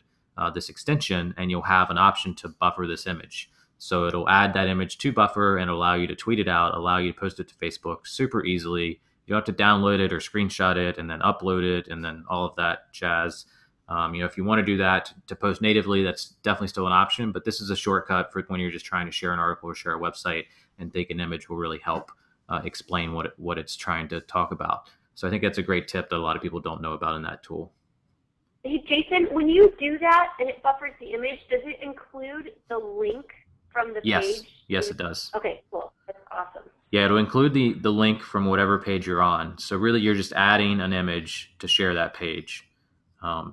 this extension, and you'll have an option to buffer this image. So it'll add that image to Buffer and allow you to tweet it out, allow you to post it to Facebook super easily. You don't have to download it or screenshot it and then upload it and then all of that jazz. If you want to do that to post natively, that's definitely still an option, but this is a shortcut for when you're just trying to share an article or share a website, and think an image will really help explain what it's trying to talk about. So I think that's a great tip that a lot of people don't know about in that tool. Hey, Jason, when you do that and it buffers the image, does it include the link from the page? Yes, it does. Okay, cool. That's awesome. Yeah, it'll include the link from whatever page you're on. So really, you're just adding an image to share that page.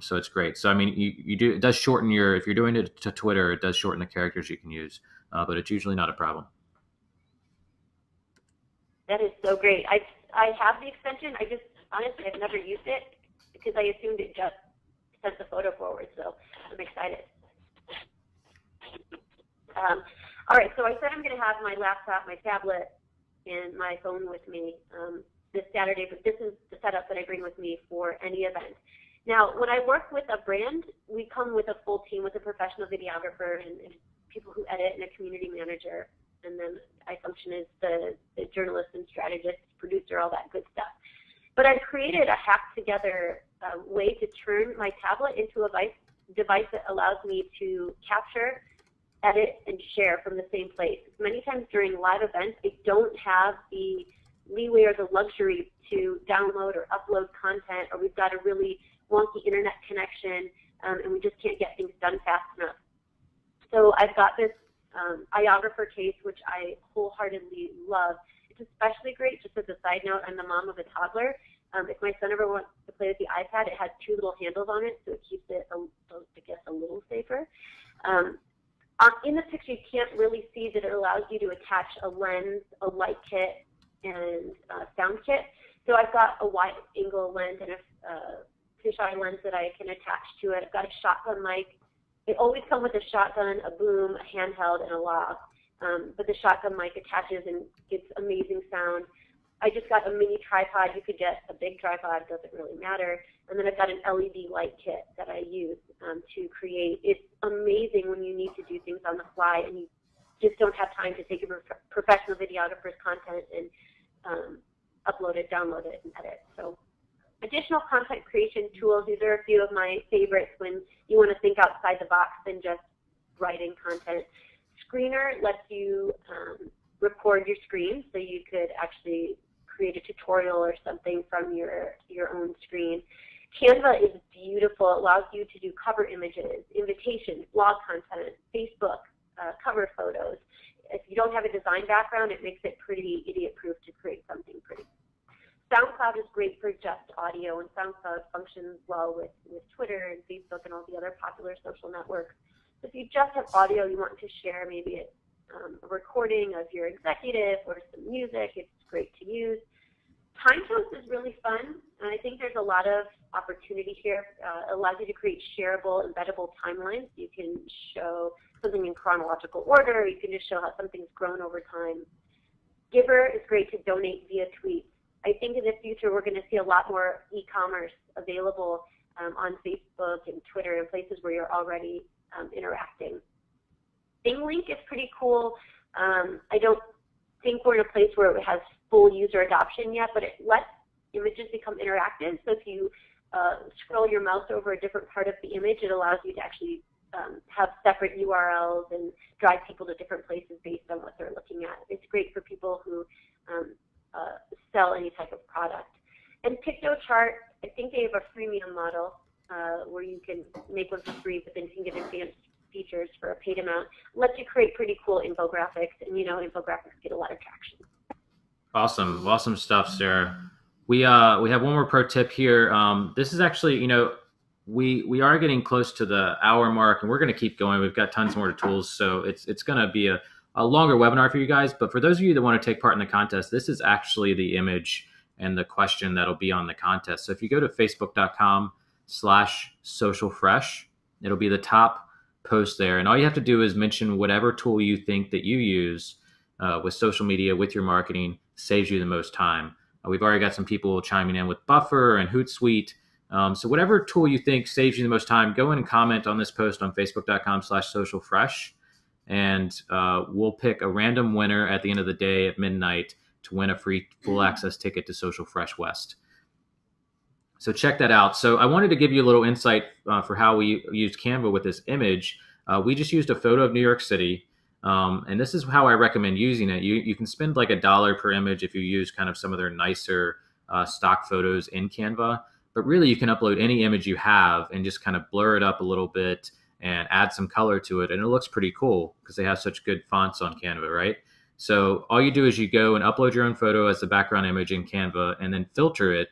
So it's great. So I mean, it does shorten if you're doing it to Twitter, it does shorten the characters you can use, but it's usually not a problem. That is so great. I have the extension. Honestly, I've never used it because I assumed it just sent the photo forward. So I'm excited. All right. So I said I'm going to have my laptop, my tablet, and my phone with me this Saturday, but this is the setup that I bring with me for any event. Now, when I work with a brand, we come with a full team with a professional videographer and people who edit and a community manager. And then I function as the journalist and strategist, producer, all that good stuff. But I've created a hacked together way to turn my tablet into a device that allows me to capture, edit, and share from the same place. Many times during live events, I don't have the leeway or the luxury to download or upload content, or we've got a really wonky internet connection, and we just can't get things done fast enough. So I've got this iographer case, which I wholeheartedly love. It's especially great, just as a side note, I'm the mom of a toddler. If my son ever wants to play with the iPad, it has two little handles on it, so it keeps it, I guess, a little safer. In the picture, you can't really see that it allows you to attach a lens, a light kit, and a sound kit. So I've got a wide-angle lens and a fisheye lens that I can attach to it. I've got a shotgun mic. They always come with a shotgun, a boom, a handheld, and a log. But the shotgun mic attaches and gets amazing sound. I just got a mini tripod. You could get a big tripod, doesn't really matter. And then I've got an LED light kit that I use to create. It's amazing when you need to do things on the fly and you just don't have time to take a professional videographer's content and upload it, download it, and edit. So additional content creation tools, these are a few of my favorites when you want to think outside the box than just writing content. Screener lets you record your screen, so you could actually create a tutorial or something from your own screen. Canva is beautiful. It allows you to do cover images, invitations, blog content, Facebook, cover photos. If you don't have a design background, it makes it pretty idiot-proof to create something pretty. SoundCloud is great for just audio, and SoundCloud functions well with Twitter and Facebook and all the other popular social networks. So if you just have audio, you want to share maybe a recording of your executive or some music, it's great to use. Timetoast is really fun, and I think there's a lot of opportunity here. It allows you to create shareable, embeddable timelines. You can show something in chronological order. You can just show how something's grown over time. Giver is great to donate via tweets. I think in the future we're going to see a lot more e-commerce available on Facebook and Twitter and places where you're already interacting. ThingLink is pretty cool. I don't think we're in a place where it has full user adoption yet, but it lets images become interactive. So if you scroll your mouse over a different part of the image, it allows you to actually have separate URLs and drive people to different places based on what they're looking at. It's great for people who sell any type of product. And PictoChart, I think they have a freemium model where you can make one for free, but then you can get advanced features for a paid amount. Lets you create pretty cool infographics, and you know infographics get a lot of traction. Awesome, awesome stuff, Sarah. We have one more pro tip here. This is actually, you know, we are getting close to the hour mark, and we're going to keep going. We've got tons more tools, so it's going to be a longer webinar for you guys. But for those of you that want to take part in the contest, this is actually the image and the question that'll be on the contest. So if you go to facebook.com/socialfresh, it'll be the top post there, and all you have to do is mention whatever tool you think that you use with social media, with your marketing, saves you the most time. We've already got some people chiming in with Buffer and Hootsuite. So whatever tool you think saves you the most time, go in and comment on this post on facebook.com/socialfresh, and we'll pick a random winner at the end of the day at midnight to win a free full access ticket to Social Fresh West. So check that out. So I wanted to give you a little insight for how we used Canva with this image. We just used a photo of New York City. And this is how I recommend using it. You can spend like $1 per image if you use kind of some of their nicer stock photos in Canva. But really, you can upload any image you have and just kind of blur it up a little bit and add some color to it. And it looks pretty cool because they have such good fonts on Canva, right? So all you do is you go and upload your own photo as the background image in Canva and then filter it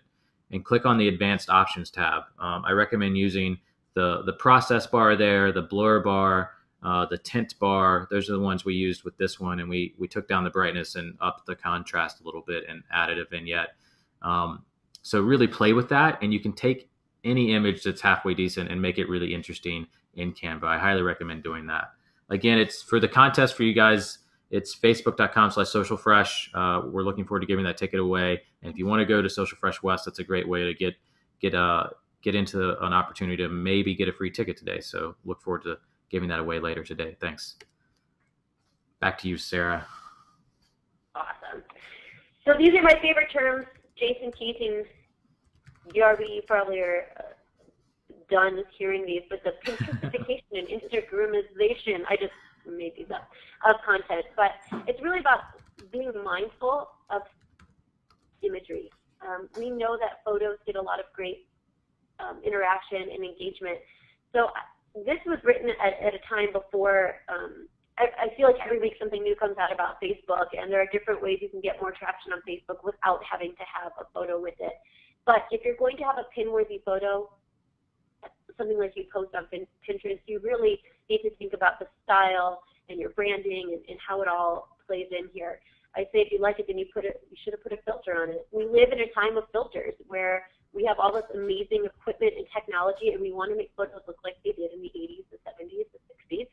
and click on the Advanced Options tab. I recommend using the process bar there, the blur bar, the tint bar. Those are the ones we used with this one, and we took down the brightness and upped the contrast a little bit and added a vignette. So really play with that, and you can take any image that's halfway decent and make it really interesting in Canva. I highly recommend doing that. Again, it's for the contest for you guys. It's facebook.com/socialfresh. We're looking forward to giving that ticket away. And if you want to go to Social Fresh West, that's a great way to get into an opportunity to maybe get a free ticket today. So look forward to giving that away later today. Thanks. Back to you, Sarah. Awesome. So these are my favorite terms. Jason, Keath, and you already probably are done hearing these, but the Pinterestification and Instagramization, I just made these up, of content. But it's really about being mindful of imagery. We know that photos get a lot of great interaction and engagement. So this was written at a time before, I feel like every week something new comes out about Facebook, and there are different ways you can get more traction on Facebook without having to have a photo with it. But if you're going to have a pin-worthy photo, something like you post on Pinterest, you really need to think about the style and your branding and how it all plays in here. I say if you like it, then you should have put a filter on it. We live in a time of filters where we have all this amazing equipment and technology, and we want to make photos look like they did in the 80s, the 70s, the 60s.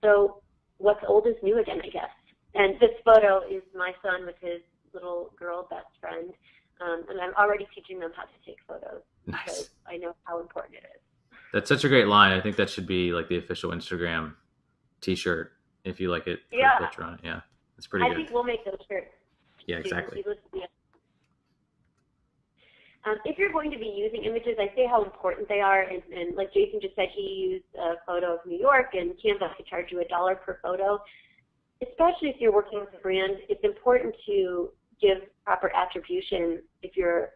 So what's old is new again, I guess. And this photo is my son with his little girl best friend, and I'm already teaching them how to take photos. Nice. Because I know how important it is. That's such a great line. I think that should be like the official Instagram t-shirt if you like it. Put a filter on it. Yeah, it's pretty good. I think we'll make those shirts. Yeah, exactly. If you're going to be using images, I say how important they are, and like Jason just said, he used a photo of New York, and Canva could charge you $1 per photo. Especially if you're working with a brand, it's important to give proper attribution if you're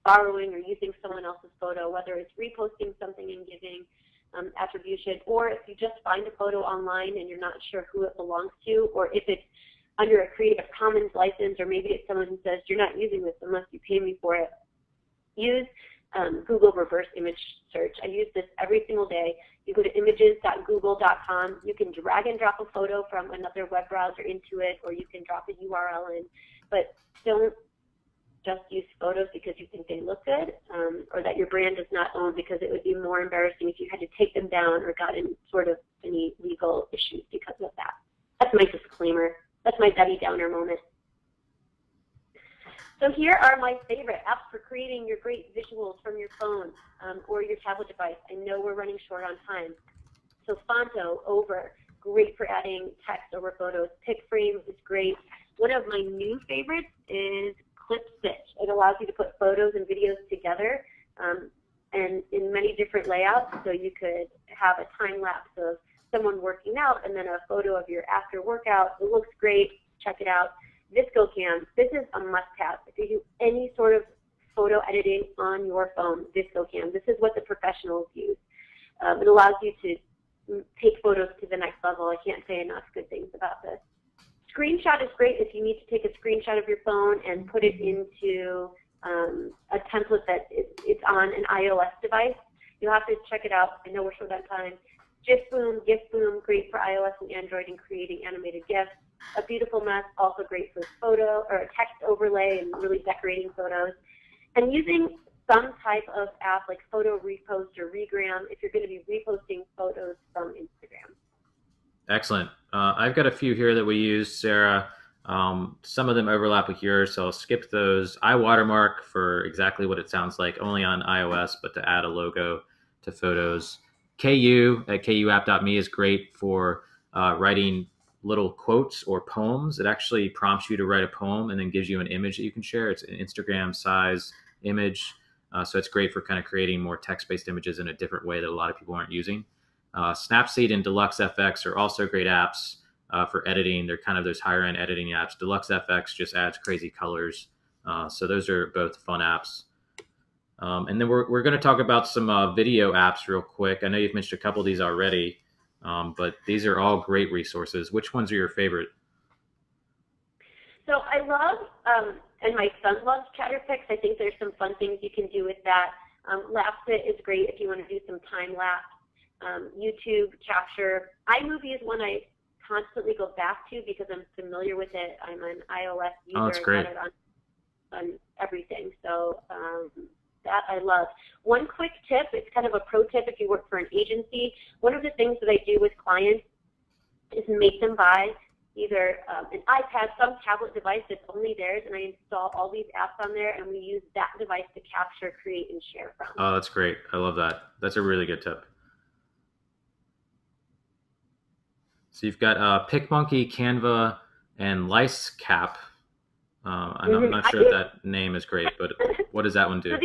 borrowing or using someone else's photo, whether it's reposting something and giving attribution, or if you just find a photo online and you're not sure who it belongs to, or if it's under a Creative Commons license, or maybe it's someone who says, you're not using this unless you pay me for it. Use Google reverse image search. I use this every single day. You go to images.google.com. You can drag and drop a photo from another web browser into it, or you can drop a URL in. But don't just use photos because you think they look good, or that your brand does not own, because it would be more embarrassing if you had to take them down or got in sort of any legal issues because of that. That's my disclaimer. That's my Debbie Downer moment. So here are my favorite apps for creating your great visuals from your phone or your tablet device. I know we're running short on time. So Fonto, Over, great for adding text over photos. PicFrame is great. One of my new favorites is Clip Stitch. It allows you to put photos and videos together and in many different layouts. So you could have a time lapse of someone working out and then a photo of your after workout. It looks great. Check it out. ViscoCam, this is a must-have. If you do any sort of photo editing on your phone, ViscoCam, this is what the professionals use. It allows you to take photos to the next level. I can't say enough good things about this. Screenshot is great if you need to take a screenshot of your phone and put it into a template that it's on an iOS device. You'll have to check it out. I know we're short on time. GIF-Boom, great for iOS and Android in creating animated GIFs. A Beautiful Mess, also great for photo or text overlay and really decorating photos. And using some type of app like Photo Repost or Regram if you're going to be reposting photos from Instagram. Excellent. I've got a few here that we use, Sarah. Some of them overlap with yours, so I'll skip those. iWatermark for exactly what it sounds like, only on iOS, but to add a logo to photos. KU at kuapp.me is great for writing little quotes or poems. It actually prompts you to write a poem and then gives you an image that you can share. It's an Instagram size image. So it's great for kind of creating more text-based images in a different way that a lot of people aren't using. Snapseed and DeluxeFX are also great apps for editing. They're kind of those higher end editing apps. DeluxeFX just adds crazy colors. So those are both fun apps. And then we're going to talk about some video apps real quick. I know you've mentioned a couple of these already. But these are all great resources. Which ones are your favorite? So I love, and my son loves ChatterPix. I think there's some fun things you can do with that. Lapsit is great if you want to do some time lapse. YouTube Capture. iMovie is one I constantly go back to because I'm familiar with it. I'm an iOS user. Oh, that's great. I got it on everything. So that I love. One quick tip, it's kind of a pro tip if you work for an agency. One of the things that I do with clients is make them buy either an iPad, some tablet device that's only theirs, and I install all these apps on there, and we use that device to capture, create, and share from. Oh, that's great. I love that. That's a really good tip. So you've got PicMonkey, Canva, and LiceCap. I'm not sure if that name is great, but what does that one do?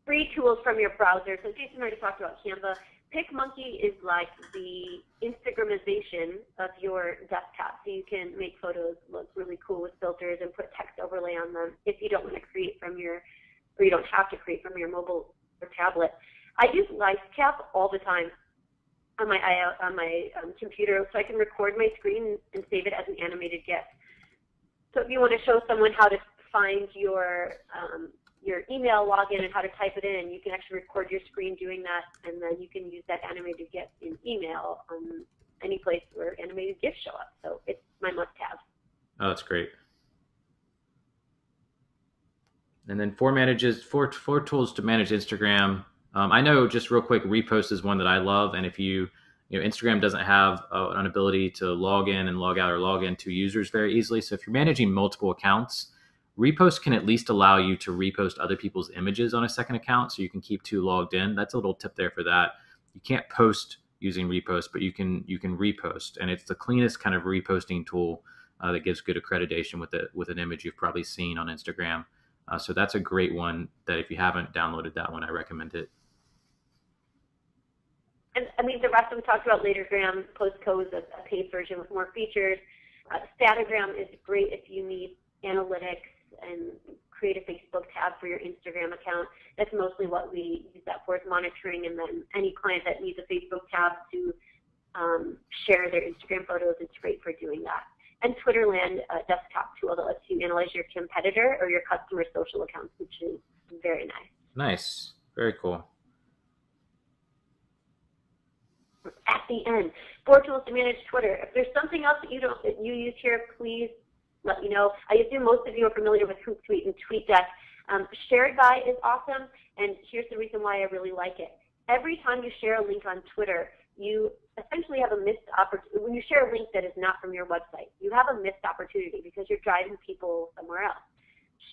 So free tools from your browser. So Jason already talked about Canva. PicMonkey is like the Instagramization of your desktop. So you can make photos look really cool with filters and put text overlay on them if you don't want to create from your, or you don't have to create from your mobile or tablet. I use LiveCap all the time on my computer, so I can record my screen and save it as an animated GIF. So if you want to show someone how to find your email login and how to type it in, you can actually record your screen doing that, and then you can use that animated GIF in email on any place where animated GIFs show up. So it's my must-have. Oh, that's great. And then four tools to manage Instagram. I know, just real quick, Repost is one that I love. And if Instagram doesn't have an ability to log in and log out or log in to users very easily. So if you're managing multiple accounts, Repost can at least allow you to repost other people's images on a second account, so you can keep two logged in. That's a little tip there for that. You can't post using Repost, but you can repost, and it's the cleanest kind of reposting tool that gives good accreditation with an image you've probably seen on Instagram. So that's a great one that if you haven't downloaded that one, I recommend it. And I mean, the rest we talked about Latergram, Postco is a paid version with more features. Statagram is great if you need analytics and create a Facebook tab for your Instagram account. That's mostly what we use that for, is monitoring, and then any client that needs a Facebook tab to share their Instagram photos, it's great for doing that. And Twitterland, a desktop tool that lets you analyze your competitor or your customer social accounts, which is very nice. Nice. Very cool. At the end, 4 tools to manage Twitter. If there's something else that you use here, please let me know. I assume most of you are familiar with Hootsuite and TweetDeck. Shared by is awesome, and here's the reason why I really like it. Every time you share a link on Twitter, you essentially have a missed opportunity. When you share a link that is not from your website, you have a missed opportunity because you're driving people somewhere else.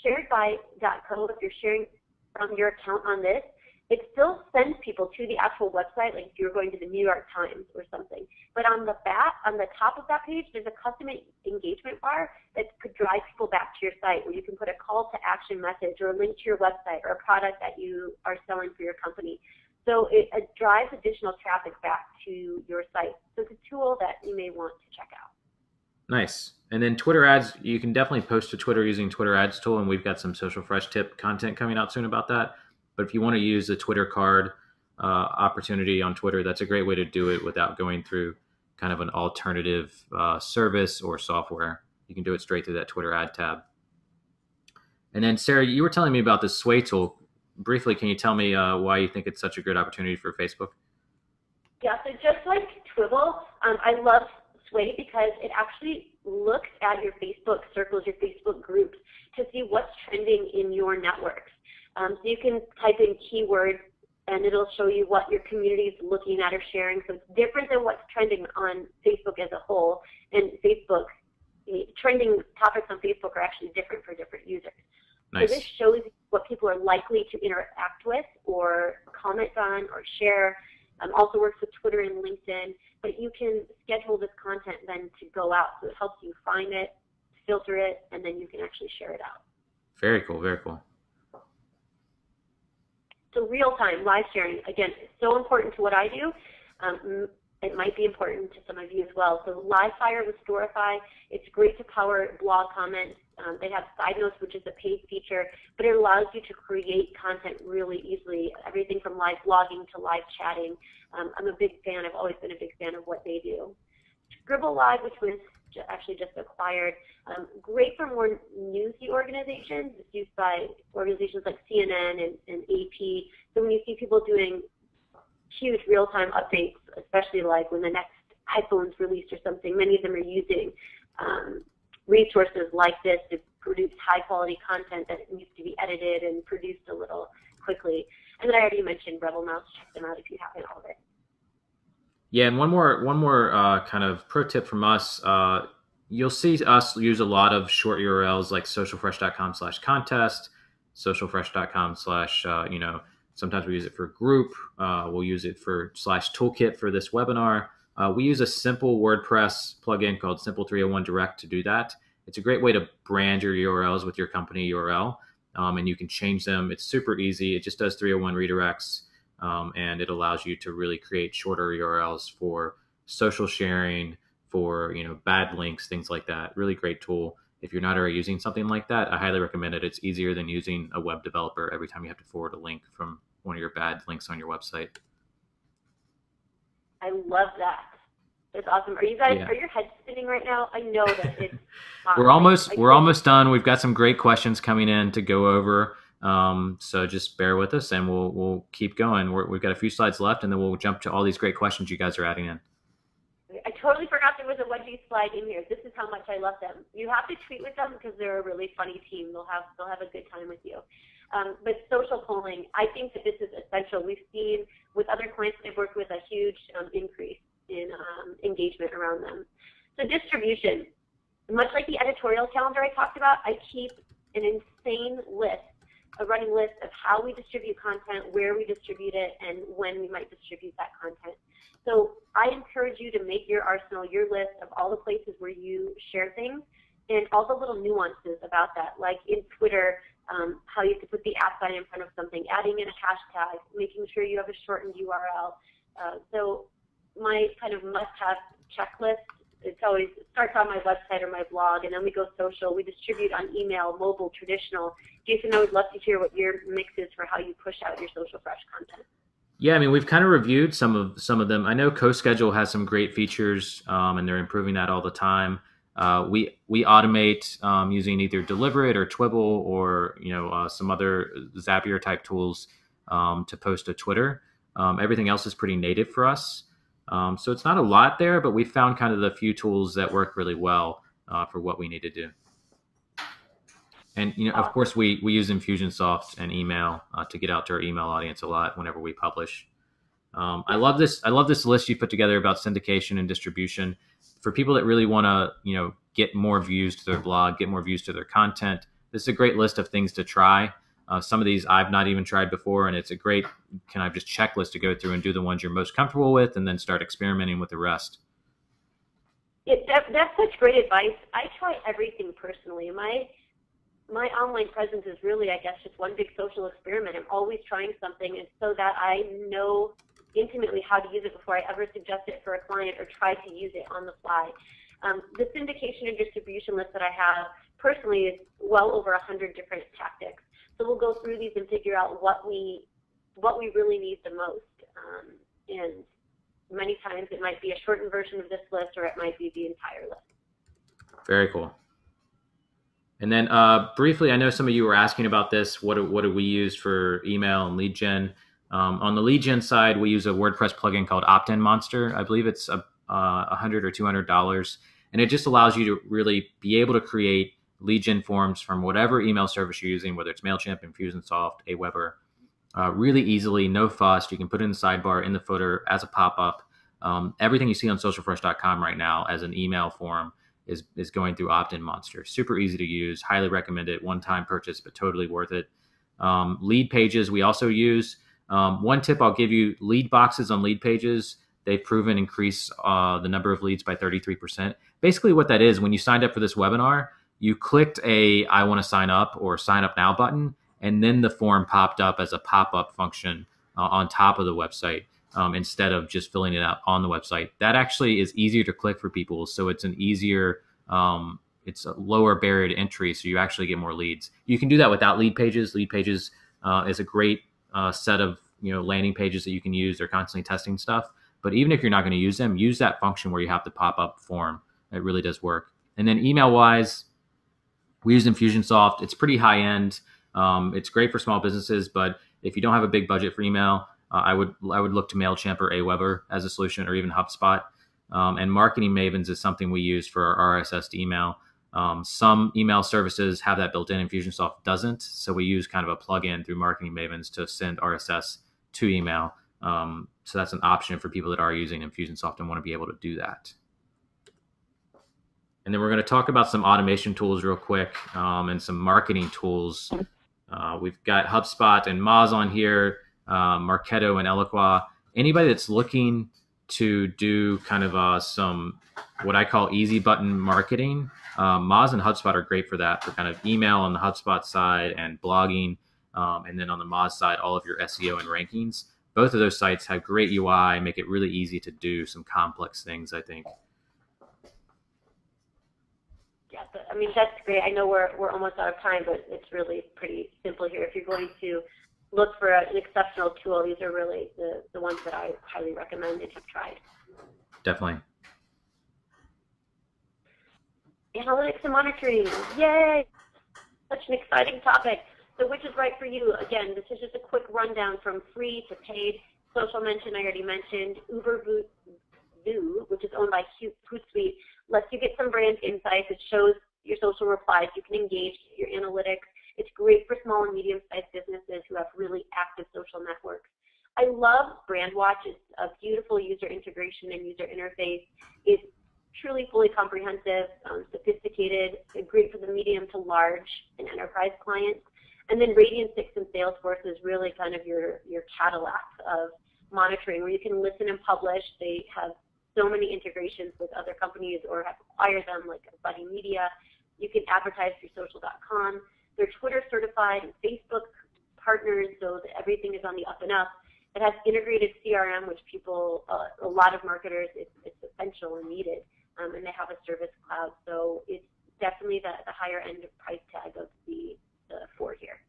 Sharedby.co, if you're sharing from your account on this, it still sends people to the actual website, like if you're going to the New York Times or something. But on the top of that page, there's a custom engagement bar that could drive people back to your site, where you can put a call to action message or a link to your website or a product that you are selling for your company. So it drives additional traffic back to your site. So it's a tool that you may want to check out. Nice. And then Twitter ads, you can definitely post to Twitter using Twitter ads tool, and we've got some Social Fresh tip content coming out soon about that. But if you want to use the Twitter card opportunity on Twitter, that's a great way to do it without going through kind of an alternative service or software. You can do it straight through that Twitter ad tab. And then, Sarah, you were telling me about the Sway tool. Briefly, can you tell me why you think it's such a good opportunity for Facebook? Yeah, so just like Twibble, I love Sway because it actually looks at your Facebook circles, your Facebook groups, to see what's trending in your networks. So you can type in keywords, and it'll show you what your community is looking at or sharing. So it's different than what's trending on Facebook as a whole. And Facebook, trending topics on Facebook are actually different for different users. Nice. So this shows what people are likely to interact with or comment on or share. Also works with Twitter and LinkedIn. But you can schedule this content then to go out. So it helps you find it, filter it, and then you can actually share it out. Very cool, very cool. So real-time live sharing, again, is so important to what I do. It might be important to some of you as well. So LiveFire with Storify, it's great to power blog comments. They have side notes, which is a paid feature, but it allows you to create content really easily, everything from live blogging to live chatting. I'm a big fan. I've always been a big fan of what they do. Scribble Live, which was actually just acquired, great for more newsy organizations. It's used by organizations like CNN and AP. So when you see people doing huge real-time updates, especially like when the next iPhone's released or something, many of them are using resources like this to produce high-quality content that needs to be edited and produced a little quickly. And then I already mentioned Rebel Mouse. Check them out if you haven't already. Yeah, and one more kind of pro tip from us. You'll see us use a lot of short URLs like socialfresh.com/contest, socialfresh.com/ sometimes we use it for group. We'll use it for /toolkit for this webinar. We use a simple WordPress plugin called Simple 301 Direct to do that. It's a great way to brand your URLs with your company URL. and you can change them. It's super easy. It just does 301 redirects, and it allows you to really create shorter URLs for social sharing, for bad links, things like that. Really great tool. If you're not already using something like that, I highly recommend it. It's easier than using a web developer every time you have to forward a link from one of your bad links on your website. I love that. It's awesome. Are you guys, are your heads spinning right now? I know that it's awesome. We're almost done. We've got some great questions coming in to go over. So just bear with us and we'll keep going. We've got a few slides left and then we'll jump to all these great questions you guys are adding in. I totally forgot there was a wedgie slide in here. This is how much I love them. You have to tweet with them because they're a really funny team. They'll have a good time with you. But social polling, I think that this is essential. We've seen with other clients that I've worked with a huge increase in engagement around them. So distribution, much like the editorial calendar I talked about, I keep an insane list, a running list of how we distribute content, where we distribute it, and when we might distribute that content. So I encourage you to make your arsenal, your list of all the places where you share things and all the little nuances about that, like in Twitter, how you have to put the @ sign in front of something, adding in a hashtag, making sure you have a shortened URL. So my kind of must-have checklist, it starts on my website or my blog, and then we go social. We distribute on email, mobile, traditional. Jason, I would love to hear what your mix is for how you push out your social fresh content. Yeah, I mean, we've kind of reviewed some of them. I know CoSchedule has some great features, and they're improving that all the time. We automate using either Deliberate or Twibble or some other Zapier type tools to post to Twitter. Everything else is pretty native for us, so it's not a lot there, but we found kind of the few tools that work really well for what we need to do. And of course, we use Infusionsoft and email to get out to our email audience a lot whenever we publish. I love this list you put together about syndication and distribution. For people that really want to, get more views to their blog, get more views to their content, this is a great list of things to try. Some of these I've not even tried before, and it's a great kind of just checklist to go through and do the ones you're most comfortable with, and then start experimenting with the rest. That's such great advice. I try everything personally. My online presence is really, I guess, just one big social experiment. I'm always trying something, and so that I know intimately how to use it before I ever suggest it for a client or try to use it on the fly. The syndication and distribution list that I have personally is well over 100 different tactics. So we'll go through these and figure out what we really need the most. And many times it might be a shortened version of this list, or it might be the entire list. Very cool. And then briefly, I know some of you were asking about this. What do we use for email and lead gen? On the lead gen side, we use a WordPress plugin called Opt-in Monster. I believe it's $100 or $200, and it just allows you to really be able to create lead gen forms from whatever email service you're using, whether it's MailChimp, Infusionsoft, Aweber, really easily, no fuss. You can put it in the sidebar, in the footer, as a pop-up. Everything you see on socialfresh.com right now as an email form is going through Opt-in Monster. Super easy to use. Highly recommend it. One-time purchase, but totally worth it. Lead pages we also use. One tip I'll give you: lead boxes on lead pages, they've proven increase the number of leads by 33%. Basically what that is, when you signed up for this webinar, you clicked a I want to sign up or sign up now button, and then the form popped up as a pop-up function on top of the website instead of just filling it out on the website. That actually is easier to click for people, so it's an easier, it's a lower barrier to entry, so you actually get more leads. You can do that without lead pages. Lead pages is a great set of landing pages that you can use. They're constantly testing stuff, but even if you're not going to use them, use that function where you have the pop-up form. It really does work. And then email-wise, we use Infusionsoft. It's pretty high-end. It's great for small businesses, but if you don't have a big budget for email, I would look to MailChimp or Aweber as a solution, or even HubSpot. And Marketing Mavens is something we use for our RSS to email. Some email services have that built in. Infusionsoft doesn't, so we use kind of a plugin through Marketing Mavens to send RSS to email. So that's an option for people that are using Infusionsoft and want to be able to do that. And then we're going to talk about some automation tools real quick, and some marketing tools. We've got HubSpot and Moz on here, Marketo and Eloqua. Anybody that's looking to do kind of some what I call easy button marketing. Moz and HubSpot are great for that, for kind of email on the HubSpot side and blogging. And then on the Moz side, all of your SEO and rankings. Both of those sites have great UI, make it really easy to do some complex things, I think. Yeah, I mean, that's great. I know we're almost out of time, but it's really pretty simple here. If you're going to look for an exceptional tool, these are really the ones that I highly recommend if you've tried. Definitely. Analytics and monitoring. Yay! Such an exciting topic. So which is right for you? Again, this is just a quick rundown from free to paid. Social mention, I already mentioned. Ubervoo, which is owned by Hootsuite, lets you get some brand insights. It shows your social replies. You can engage your analytics. It's great for small and medium-sized businesses who have really active social networks. I love BrandWatch. It's a beautiful user integration and user interface. It's truly fully comprehensive, sophisticated, great for the medium to large and enterprise clients. And then Radian6 and Salesforce is really kind of your Cadillac of monitoring, where you can listen and publish. They have so many integrations with other companies or have acquired them, like Buddy Media. You can advertise through social.com. They're Twitter certified and Facebook partners, so that everything is on the up and up. It has integrated CRM, which people, a lot of marketers, it's essential and needed. And they have a service cloud, so it's definitely the higher end of price tag of the four here.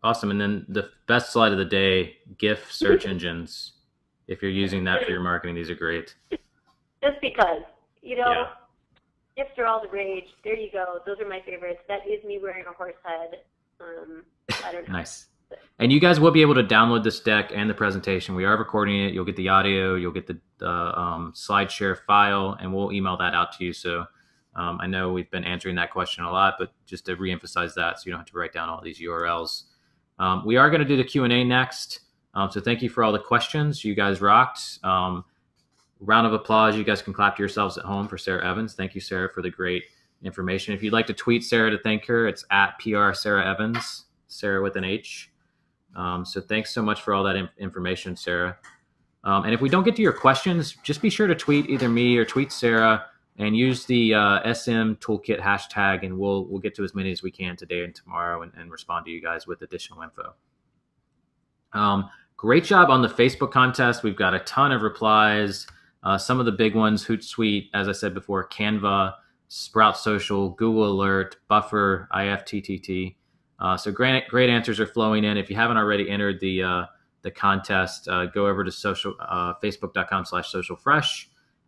Awesome. And then the best slide of the day, GIF search engines. If you're using that for your marketing, these are great. Just because, you know, GIFs are all the rage. There you go. Those are my favorites. That is me wearing a horse head. I don't know. Nice. And you guys will be able to download this deck and the presentation. We are recording it. You'll get the audio. You'll get the slide share file, and we'll email that out to you. So I know we've been answering that question a lot, but just to reemphasize that so you don't have to write down all these URLs. We are going to do the Q&A next. So thank you for all the questions. You guys rocked. Round of applause. You guys can clap to yourselves at home for Sarah Evans. Thank you, Sarah, for the great information. If you'd like to tweet Sarah to thank her, it's at PR Sarah Evans, Sarah with an H. So thanks so much for all that information, Sarah. And if we don't get to your questions, just be sure to tweet either me or tweet Sarah and use the SM Toolkit hashtag, and we'll get to as many as we can today and tomorrow and respond to you guys with additional info. Great job on the Facebook contest. We've got a ton of replies. Some of the big ones, Hootsuite, as I said before, Canva, Sprout Social, Google Alert, Buffer, IFTTT. So great answers are flowing in. If you haven't already entered the contest, go over to facebook.com/socialfresh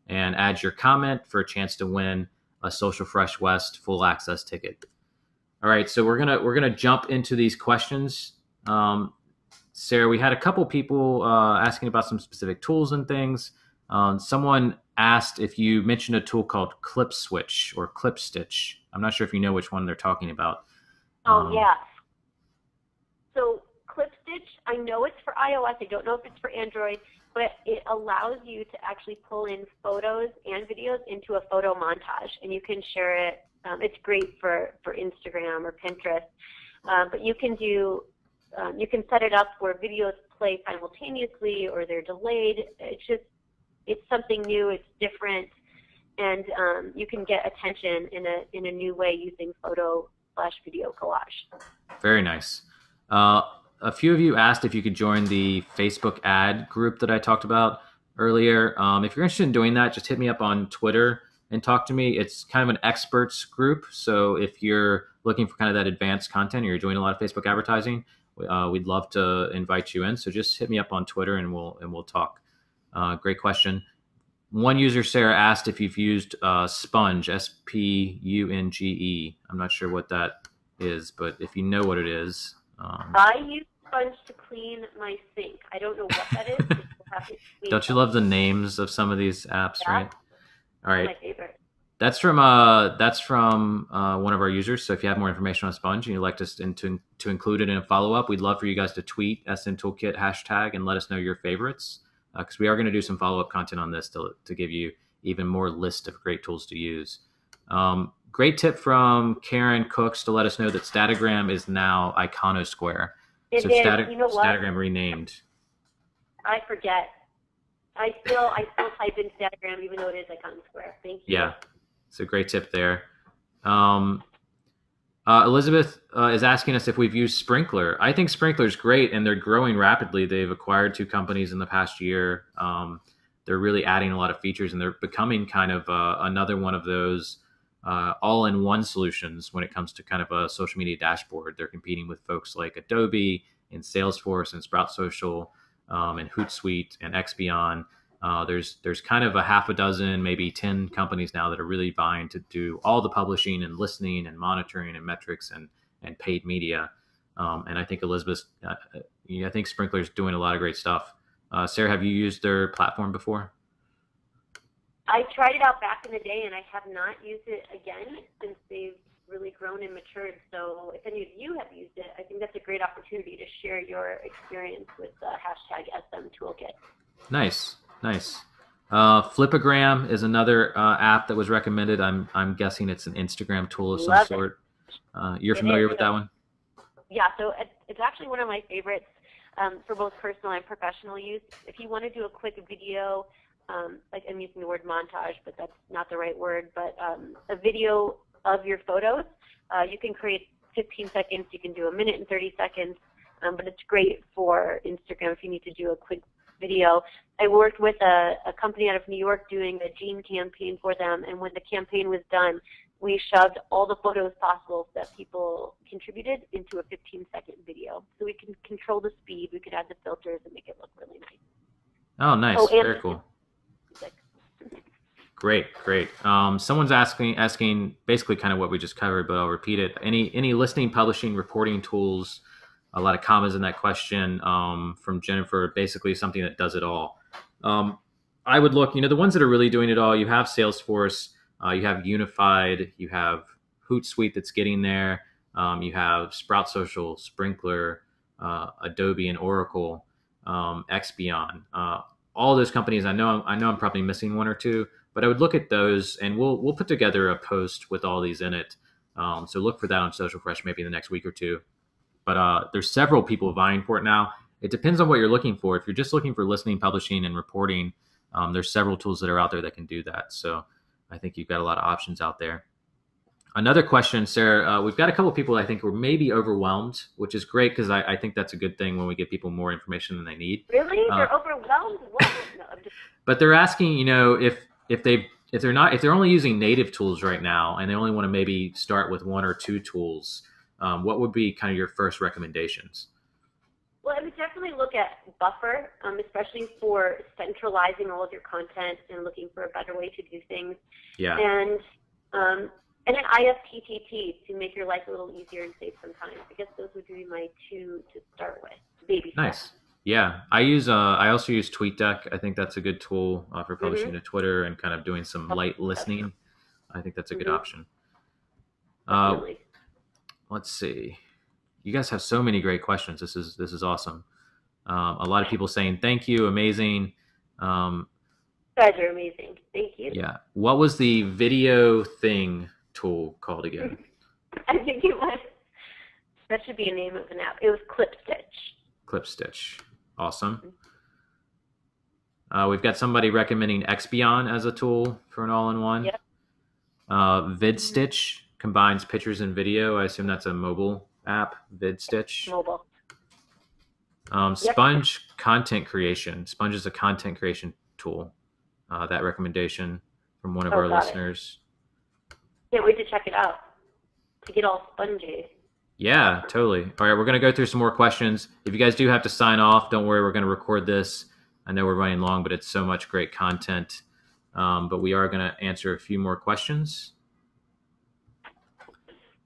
and add your comment for a chance to win a Social Fresh West full access ticket. All right, so we're gonna jump into these questions. Sarah, we had a couple people asking about some specific tools and things. Someone asked if you mentioned a tool called Clip Switch or Clip Stitch. I'm not sure if you know which one they're talking about. Oh, yeah. So Clip Stitch, I know it's for iOS. I don't know if it's for Android, but it allows you to actually pull in photos and videos into a photo montage, and you can share it. It's great for Instagram or Pinterest, but you can do you can set it up where videos play simultaneously or they're delayed. It's something new. It's different, and you can get attention in a new way using photo/video collage. Very nice. A few of you asked if you could join the Facebook ad group that I talked about earlier. If you're interested in doing that, just hit me up on Twitter and talk to me. It's kind of an experts group. So if you're looking for kind of that advanced content or you're doing a lot of Facebook advertising, we'd love to invite you in. So just hit me up on Twitter and we'll talk. Great question. One user, Sarah, asked if you've used Sponge, SPUNGE. I'm not sure what that is, but if you know what it is. I use Sponge to clean my sink. I don't know what that is. Don't you love the names of some of these apps, yeah. right? All right. My favorite. That's from one of our users. So if you have more information on Sponge and you'd like us to include it in a follow-up, we'd love for you guys to tweet SM Toolkit hashtag and let us know your favorites, because we are going to do some follow-up content on this to give you even more list of great tools to use. Great tip from Karen Cooks to let us know that Statagram is now Iconosquare. It so is. You know what? Statagram renamed. I forget. I still type in Instagram even though it is icon square. Thank you. Yeah, it's a great tip there. Elizabeth is asking us if we've used Sprinkler. I think Sprinkler is great, and they're growing rapidly. They've acquired 2 companies in the past year. They're really adding a lot of features, and they're becoming kind of another one of those all-in-one solutions when it comes to kind of a social media dashboard. They're competing with folks like Adobe and Salesforce and Sprout Social and Hootsuite and Expion. There's kind of a half a dozen, maybe 10 companies now that are really vying to do all the publishing and listening and monitoring and metrics and paid media. And I think Elizabeth, I think Sprinkler's doing a lot of great stuff. Sarah, have you used their platform before? I tried it out back in the day, and I have not used it again since they've really grown and matured. So if any of you have used it, I think that's a great opportunity to share your experience with the hashtag SM Toolkit. Nice. Flipagram is another app that was recommended. I'm guessing it's an Instagram tool of some sort. You're familiar with that one? Yeah, so it's actually one of my favorites for both personal and professional use. If you want to do a quick video, like I'm using the word montage, but that's not the right word, but a video of your photos, you can create 15 seconds, you can do a minute and 30 seconds, but it's great for Instagram if you need to do a quick video. I worked with a company out of New York doing a jean campaign for them, and when the campaign was done, we shoved all the photos possible that people contributed into a 15-second video. So we can control the speed, we could add the filters and make it look really nice. Oh, nice. Very cool. Great. Someone's asking basically kind of what we just covered, but I'll repeat it. Any listening, publishing, reporting tools? A lot of commas in that question from Jennifer. Basically, something that does it all. I would look. The ones that are really doing it all. You have Salesforce. You have Unified. You have Hootsuite that's getting there. You have Sprout Social, Sprinkler, Adobe, and Oracle, Expion. All those companies. I know I'm probably missing one or two. But I would look at those, and we'll put together a post with all these in it. So look for that on Social Fresh maybe in the next week or two. But there's several people vying for it now. It depends on what you're looking for. If you're just looking for listening, publishing, and reporting, there's several tools that are out there that can do that. So I think you've got a lot of options out there. Another question, Sarah, we've got a couple of people I think were maybe overwhelmed, which is great because I think that's a good thing when we give people more information than they need. Really? They're overwhelmed? What? No, I'm just... But they're asking, if they're only using native tools right now and they only want to maybe start with 1 or 2 tools, what would be kind of your first recommendations? Well, I would definitely look at Buffer, especially for centralizing all of your content and looking for a better way to do things. Yeah. And an IFTTT to make your life a little easier and save some time. I guess those would be my 2 to start with. Baby Nice. steps. Yeah, I also use TweetDeck. I think that's a good tool for publishing to Twitter and kind of doing some light listening. I think that's a good option. Let's see. You guys have so many great questions. This is awesome. A lot of people saying thank you, amazing. You guys are amazing. Thank you. Yeah. What was the video thing tool called again? I think it was. That should be a name of an app. It was ClipStitch. Awesome. We've got somebody recommending Expion as a tool for an all-in-one. Yep. VidStitch combines pictures and video. I assume that's a mobile app, VidStitch. Mobile. Sponge content creation. Sponge is a content creation tool. That recommendation from one of our listeners. Can't wait to check it out. To get all spongy. Yeah, totally. All right, we're going to go through some more questions. If you guys do have to sign off, don't worry. We're going to record this. I know we're running long, but it's so much great content. But we are going to answer a few more questions.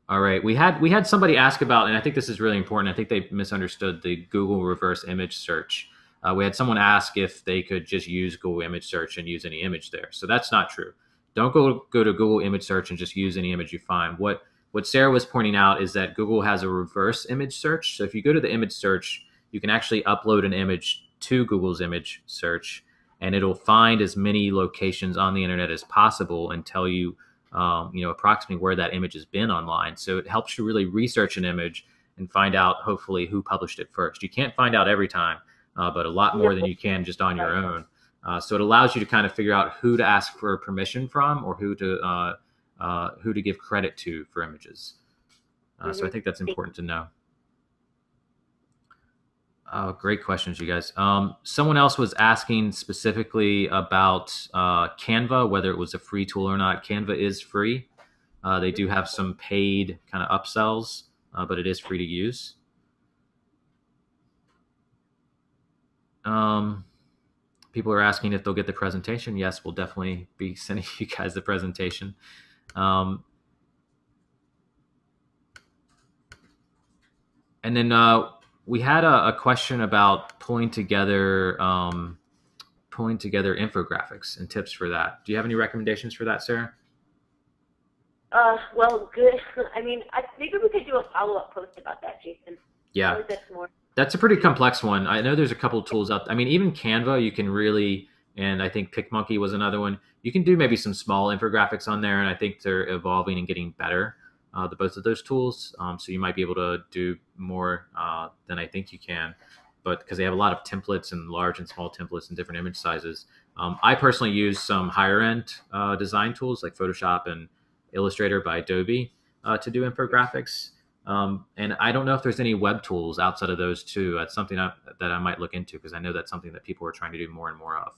All right, we had somebody ask about, and I think this is really important. I think they misunderstood the Google reverse image search. We had someone ask if they could just use Google image search and use any image there. So that's not true. Don't go to Google image search and just use any image you find. What Sarah was pointing out is that Google has a reverse image search. So if you go to the image search, you can actually upload an image to Google's image search, and it'll find as many locations on the internet as possible and tell you, approximately where that image has been online. So it helps you really research an image and find out, hopefully, who published it first. You can't find out every time, but a lot more than you can just on your own. So it allows you to kind of figure out who to ask for permission from or who to give credit to for images. So I think that's important to know. Oh, great questions, you guys. Someone else was asking specifically about Canva, whether it was a free tool or not. Canva is free. They do have some paid kind of upsells, but it is free to use. People are asking if they'll get the presentation. Yes, we'll definitely be sending you guys the presentation. And then we had a question about pulling together infographics and tips for that. Do you have any recommendations for that, Sarah? Well, good. I mean, maybe we could do a follow-up post about that, Jason. Yeah. That's a pretty complex one. I know there's a couple of tools out. I mean, even Canva, you can really, and I think PicMonkey was another one. You can do maybe some small infographics on there, and I think they're evolving and getting better, both of those tools. So you might be able to do more than I think you can, but because they have a lot of templates and large and small templates and different image sizes. I personally use some higher end design tools like Photoshop and Illustrator by Adobe to do infographics. And I don't know if there's any web tools outside of those two. That's something that I might look into because I know that's something that people are trying to do more and more of.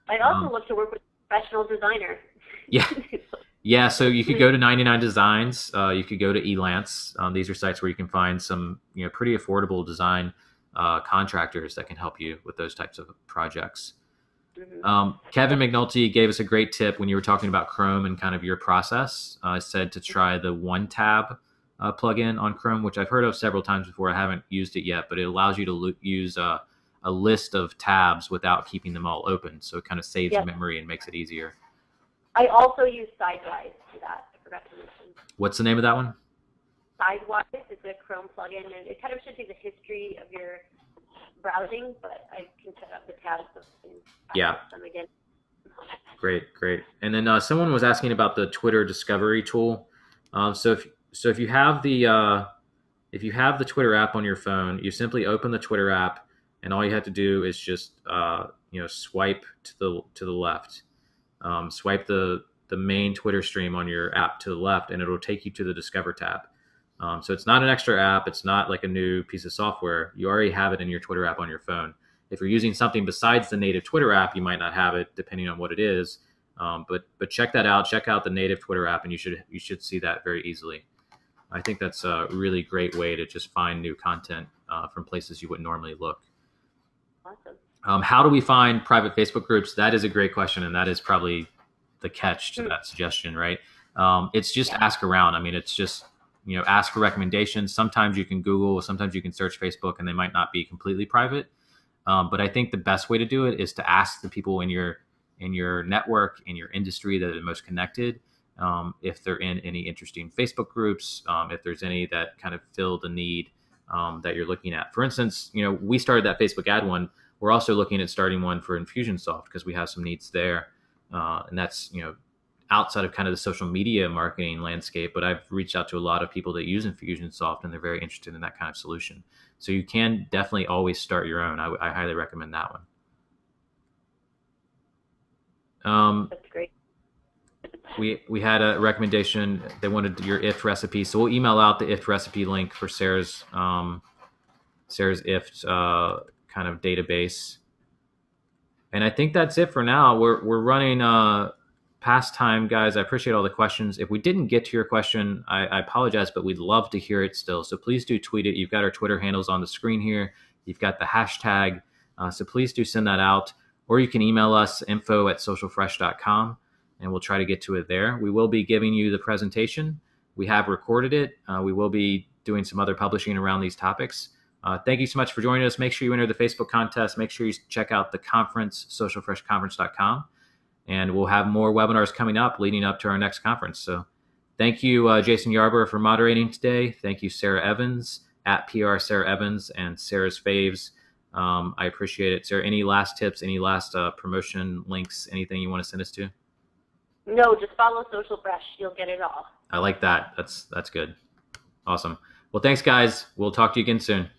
I'd also look to work with a professional designer. Yeah. Yeah, so you could go to 99 Designs. You could go to Elance. These are sites where you can find some pretty affordable design contractors that can help you with those types of projects. Kevin McNulty gave us a great tip when you were talking about Chrome and kind of your process. I said to try the One Tab plugin on Chrome, which I've heard of several times before. I haven't used it yet, but it allows you to use a list of tabs without keeping them all open. So it kind of saves memory and makes it easier. I also use Sidewise for that. I forgot to mention. What's the name of that one? Sidewise is a Chrome plugin, and it kind of shows you the history of your browsing, but I can set up the tabs so I can access them again. Great. And then someone was asking about the Twitter discovery tool. So if you have the Twitter app on your phone, you simply open the Twitter app, and all you have to do is just swipe to the left, swipe the main Twitter stream on your app to the left, and it'll take you to the Discover tab. So it's not an extra app. It's not like a new piece of software. You already have it in your Twitter app on your phone. If you're using something besides the native Twitter app, you might not have it, depending on what it is. But check that out. Check out the native Twitter app, and you should see that very easily. I think that's a really great way to just find new content from places you wouldn't normally look. Awesome. How do we find private Facebook groups? That is a great question, and that is probably the catch to that suggestion, right? It's just ask around. I mean, it's just ask for recommendations. Sometimes you can Google, sometimes you can search Facebook, and they might not be completely private. But I think the best way to do it is to ask the people in your network, in your industry that are most connected, if they're in any interesting Facebook groups, if there's any that kind of fill the need that you're looking at. For instance, we started that Facebook ad one. We're also looking at starting one for Infusionsoft because we have some needs there. And that's, outside of kind of the social media marketing landscape, but I've reached out to a lot of people that use Infusionsoft and they're very interested in that kind of solution. So you can definitely always start your own. I highly recommend that one. That's great. We had a recommendation. They wanted your IF recipe. So we'll email out the IF recipe link for Sarah's IF kind of database. And I think that's it for now. We're running past time, guys. I appreciate all the questions. If we didn't get to your question, I apologize, but we'd love to hear it still. So please do tweet it. You've got our Twitter handles on the screen here. You've got the hashtag. So please do send that out. Or you can email us, info@socialfresh.com, and we'll try to get to it there. We will be giving you the presentation. We have recorded it. We will be doing some other publishing around these topics. Thank you so much for joining us. Make sure you enter the Facebook contest. Make sure you check out the conference, socialfreshconference.com. And we'll have more webinars coming up leading up to our next conference. So thank you, Jason Yarborough, for moderating today. Thank you, Sarah Evans, @PR Sarah Evans, and Sarah's Faves. I appreciate it. Sarah, any last tips, any last promotion links, anything you want to send us to? No, just follow Social Fresh. You'll get it all. I like that. That's good. Awesome. Well, thanks, guys. We'll talk to you again soon.